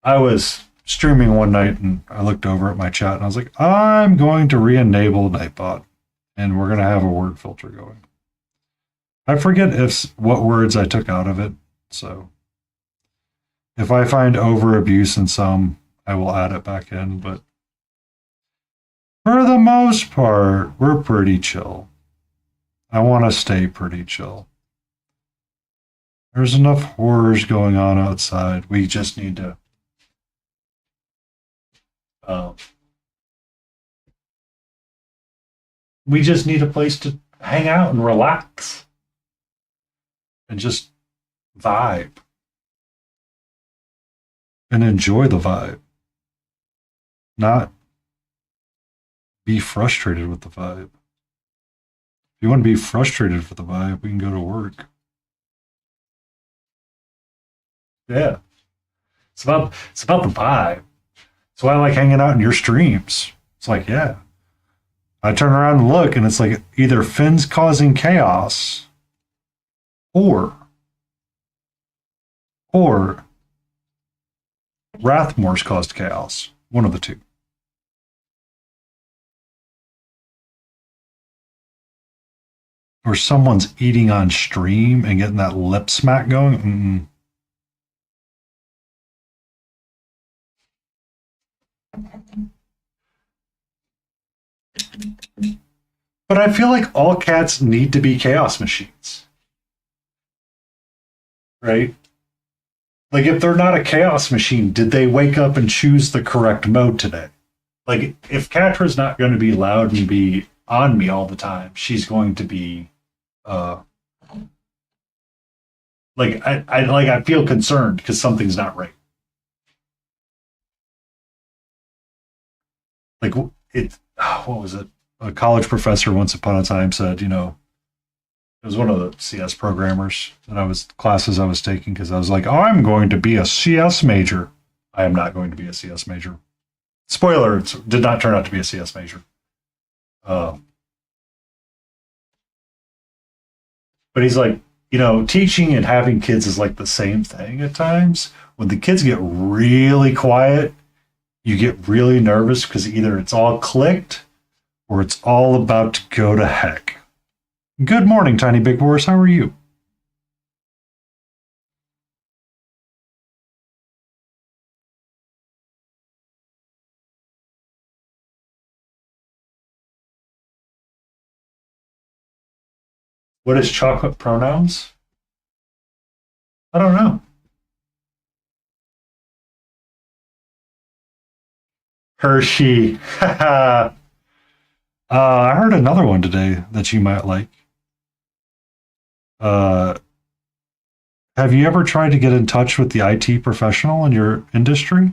I was streaming one night and I looked over at my chat and I was like, I'm going to re-enable Nightbot and we're going to have a word filter going. I forget what words I took out of it, so if I find over abuse in some, I will add it back in, but for the most part, we're pretty chill. I want to stay pretty chill. There's enough horrors going on outside. We just need to we just need a place to hang out and relax and just vibe and enjoy the vibe, not be frustrated with the vibe. If you want to be frustrated with the vibe, we can go to work. Yeah. It's about the vibe. That's why I like hanging out in your streams. It's like, yeah. I turn around and look, and it's like either Finn's causing chaos or Rathmore's caused chaos. One of the two. Or someone's eating on stream and getting that lip smack going. But I feel like all cats need to be chaos machines. Right? Like, if they're not a chaos machine, did they wake up and choose the correct mode today? Like, if Catra's not going to be loud and be on me all the time, she's going to be, I feel concerned because something's not right. Like, what was it? A college professor once upon a time said, it was one of the CS programmers classes I was taking because I was like, I'm going to be a CS major. I am not going to be a CS major. Spoiler, it did not turn out to be a CS major. But he's like, teaching and having kids is like the same thing at times. When the kids get really quiet, you get really nervous because either it's all clicked or it's all about to go to heck. Good morning, Tiny Big Horse. How are you? What is chocolate pronouns? I don't know. Hershey. I heard another one today that you might like. Have you ever tried to get in touch with the IT professional in your industry?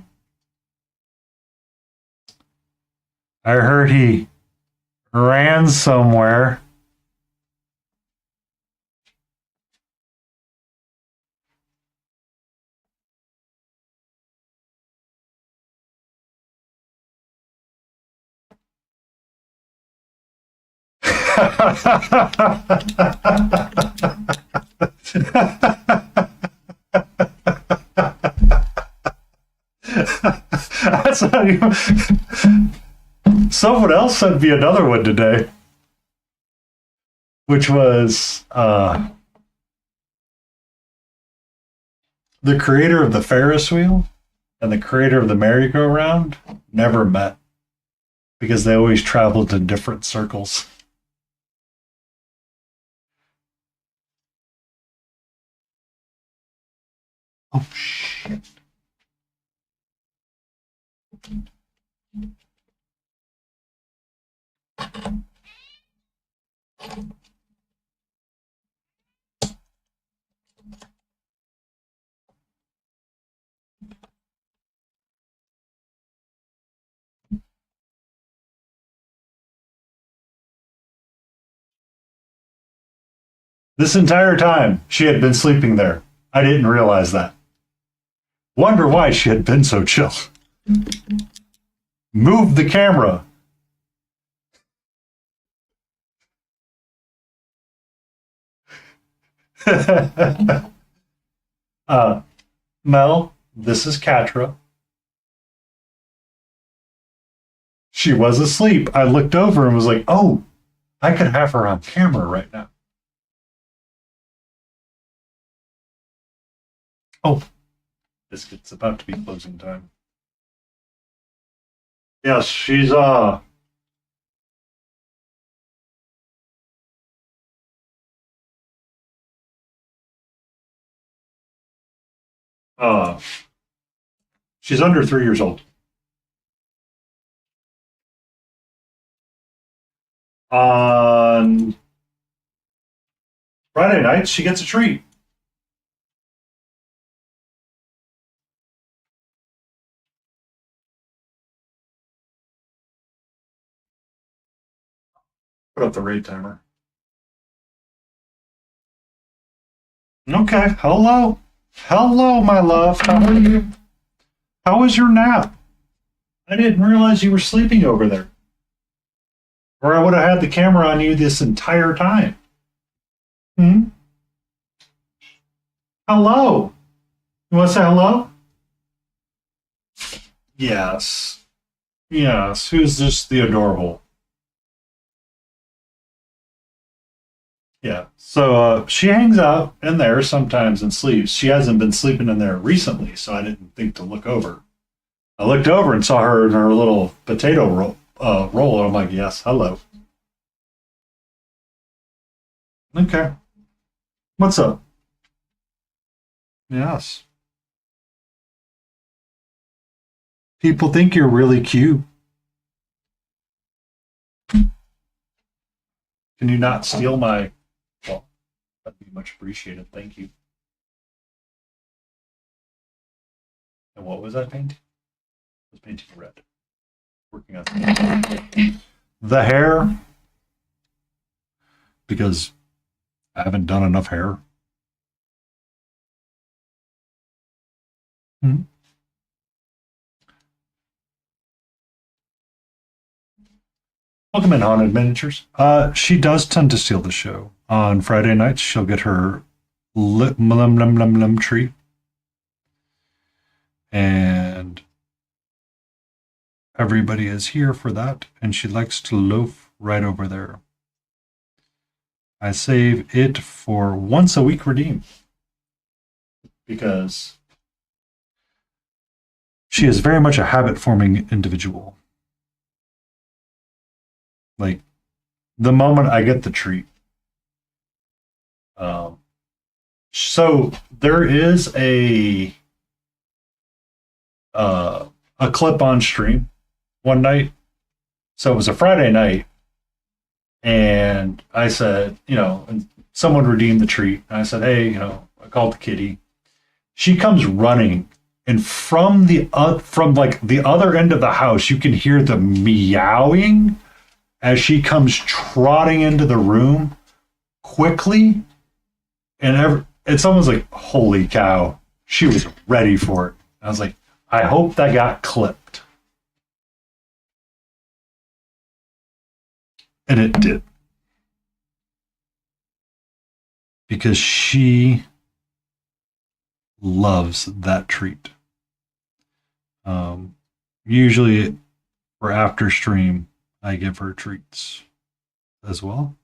I heard he ran somewhere. That's not even... Someone else sent me another one today, which was the creator of the Ferris wheel and the creator of the merry-go-round never met because they always traveled in different circles. Oh, shit. This entire time, she had been sleeping there. I didn't realize that. Wonder why she had been so chill. Move the camera. Mel, this is Katra. She was asleep. I looked over and was like, oh, I could have her on camera right now. Oh, Biscuit's about to be closing time. Yes, she's she's under 3 years old. On Friday nights, she gets a treat. Put up the raid timer. Okay, hello. Hello, my love. How are you? How was your nap? I didn't realize you were sleeping over there. Or I would have had the camera on you this entire time. Hmm? Hello. You want to say hello? Yes. Yes. Who's this the adorable? Yeah. So she hangs out in there sometimes and sleeps. She hasn't been sleeping in there recently, so I didn't think to look over. I looked over and saw her in her little potato roll, and I'm like, yes, hello. Okay. What's up? Yes. People think you're really cute. Can you not steal my... Well, that'd be much appreciated. Thank you. And what was that painting? I was painting red. Working on the hair. Because I haven't done enough hair. Hmm. Welcome in, Haunted Miniatures. She does tend to steal the show. On Friday nights, she'll get her lim tree. And everybody is here for that, and she likes to loaf right over there. I save it for once a week redeem because she is very much a habit forming individual. Like the moment I get the treat. So there is a clip on stream one night. So it was a Friday night, and I said, and someone redeemed the treat. And I said, hey, I called the kitty. She comes running, and from the other end of the house, you can hear the meowing as she comes trotting into the room quickly, and someone's like, "Holy cow!" She was ready for it. I was like, "I hope that got clipped," and it did because she loves that treat. Usually, for after stream, I give her treats as well.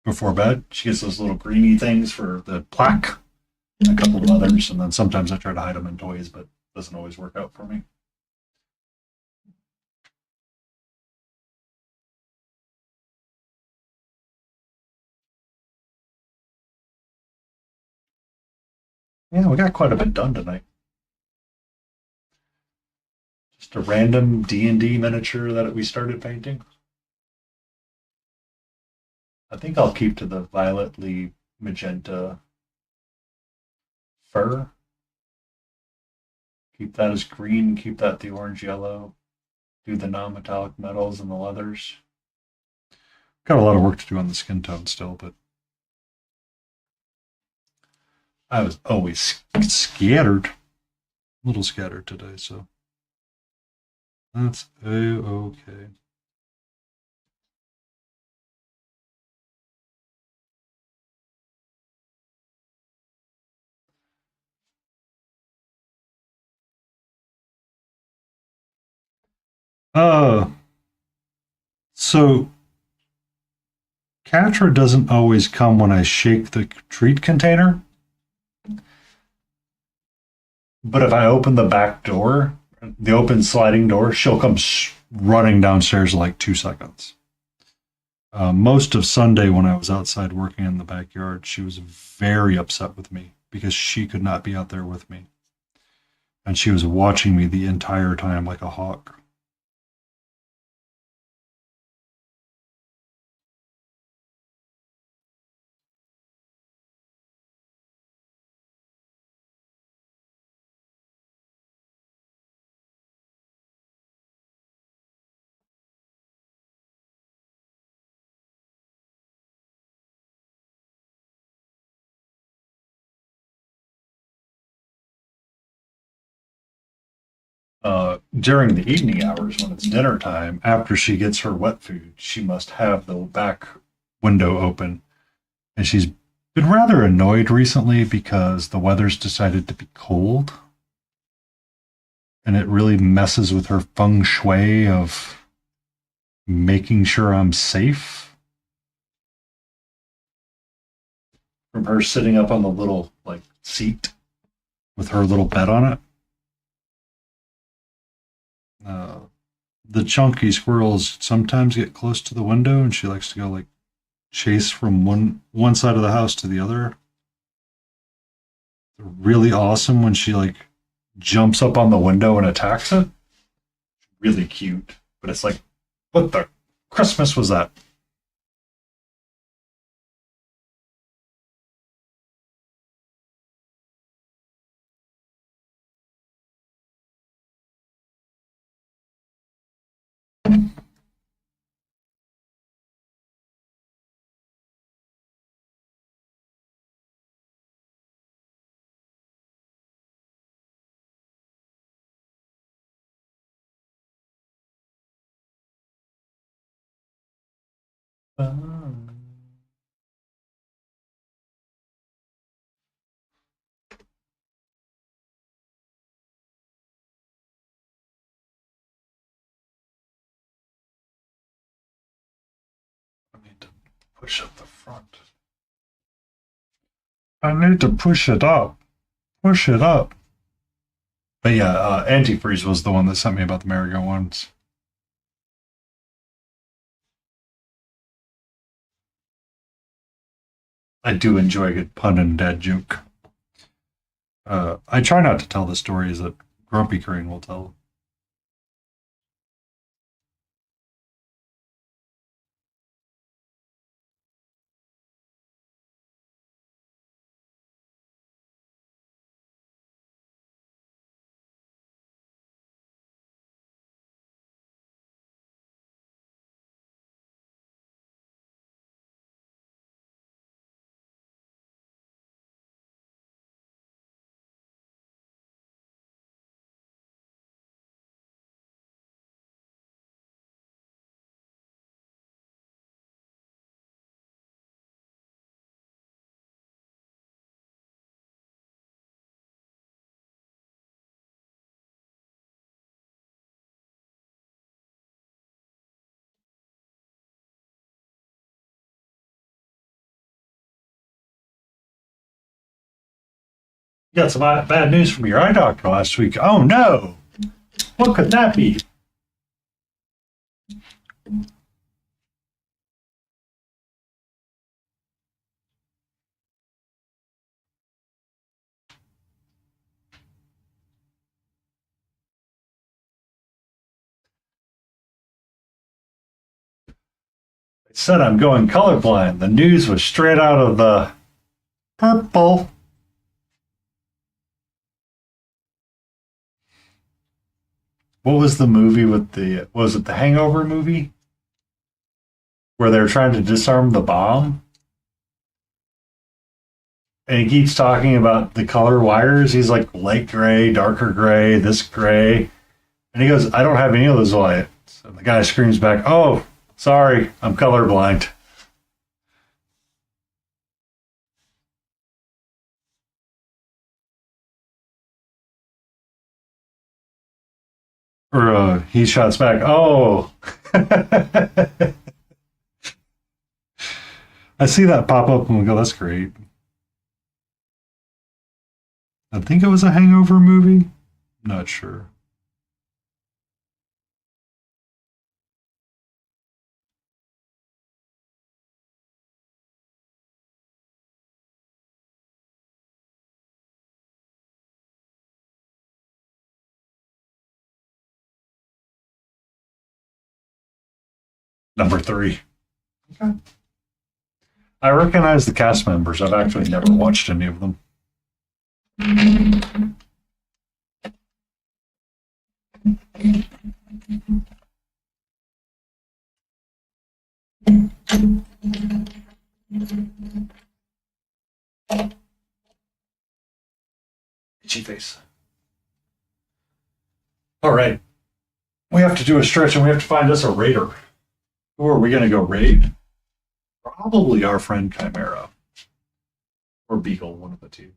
Before bed, she gets those little greeny things for the plaque and a couple of others, and then sometimes I try to hide them in toys, but it doesn't always work out for me. Yeah, we got quite a bit done tonight. Just a random D&D miniature that we started painting. I think I'll keep to the violetly magenta fur. Keep that as green, keep that the orange yellow. Do the non-metallic metals and the leathers. Got a lot of work to do on the skin tone still, but I was always scattered. A little scattered today, so that's okay. Uh, so Catra doesn't always come when I shake the treat container, but if I open the back door, the open sliding door, she'll come running downstairs in like 2 seconds. Most of Sunday, when I was outside working in the backyard, she was very upset with me because she could not be out there with me. And she was watching me the entire time like a hawk. During the evening hours when it's dinner time, after she gets her wet food, she must have the back window open. And she's been rather annoyed recently because the weather's decided to be cold. And it really messes with her feng shui of making sure I'm safe. From her sitting up on the little seat with her little bed on it. Uh, the chunky squirrels sometimes get close to the window, and she likes to go chase from one side of the house to the other. They're really awesome when she jumps up on the window and attacks it. Really cute, but it's like, what the Christmas was that? Push up the front. I need to push it up. Push it up. But yeah, Antifreeze was the one that sent me about the merry-go ones. I do enjoy a good pun and dad joke. I try not to tell the stories that Grumpy Crane will tell. You got some bad news from your eye doctor last week. Oh no! What could that be? I said I'm going colorblind. The news was straight out of the purple. What was the movie with the, was it the Hangover movie? Where they're trying to disarm the bomb? And he keeps talking about the color wires. He's like light gray, darker gray, this gray. And he goes, I don't have any of those lights. And the guy screams back, oh, sorry, I'm colorblind. Or he shouts back, oh. I see that pop up and we go, that's great. I think it was a Hangover movie. Not sure. Number 3. Okay. I recognize the cast members. I've actually never watched any of them. Itchy face. All right. We have to do a stretch and we have to find us a raider. Who are we going to go raid? Probably our friend Chimera. Or Beagle, one of the two.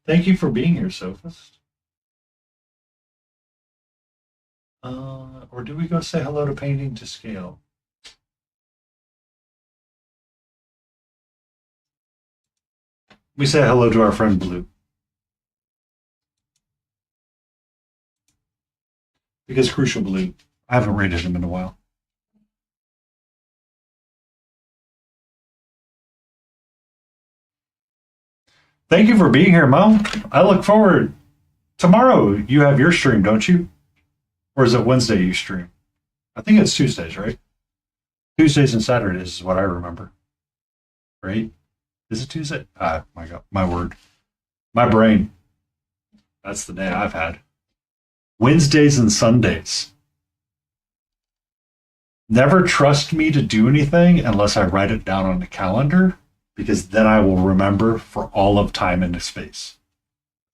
Thank you for being here, Sophist. Or do we go say hello to Painting to Scale? We say hello to our friend Blue. Because Crucial Blue, I haven't rated him in a while. Thank you for being here, Mo. I look forward. Tomorrow you have your stream, don't you? Or is it Wednesday you stream? I think it's Tuesdays, right? Tuesdays and Saturdays is what I remember. Right? Is it Tuesday? Ah, my God, my word. My brain. That's the day I've had. Wednesdays and Sundays. Never trust me to do anything unless I write it down on the calendar, because then I will remember for all of time and space.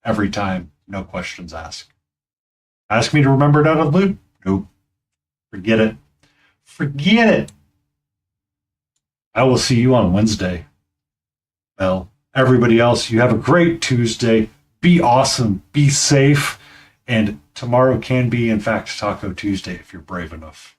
Every time, no questions asked. Ask me to remember it out of the blue? Nope. Forget it. Forget it. I will see you on Wednesday. Well, everybody else, you have a great Tuesday. Be awesome. Be safe. And tomorrow can be, in fact, Taco Tuesday if you're brave enough.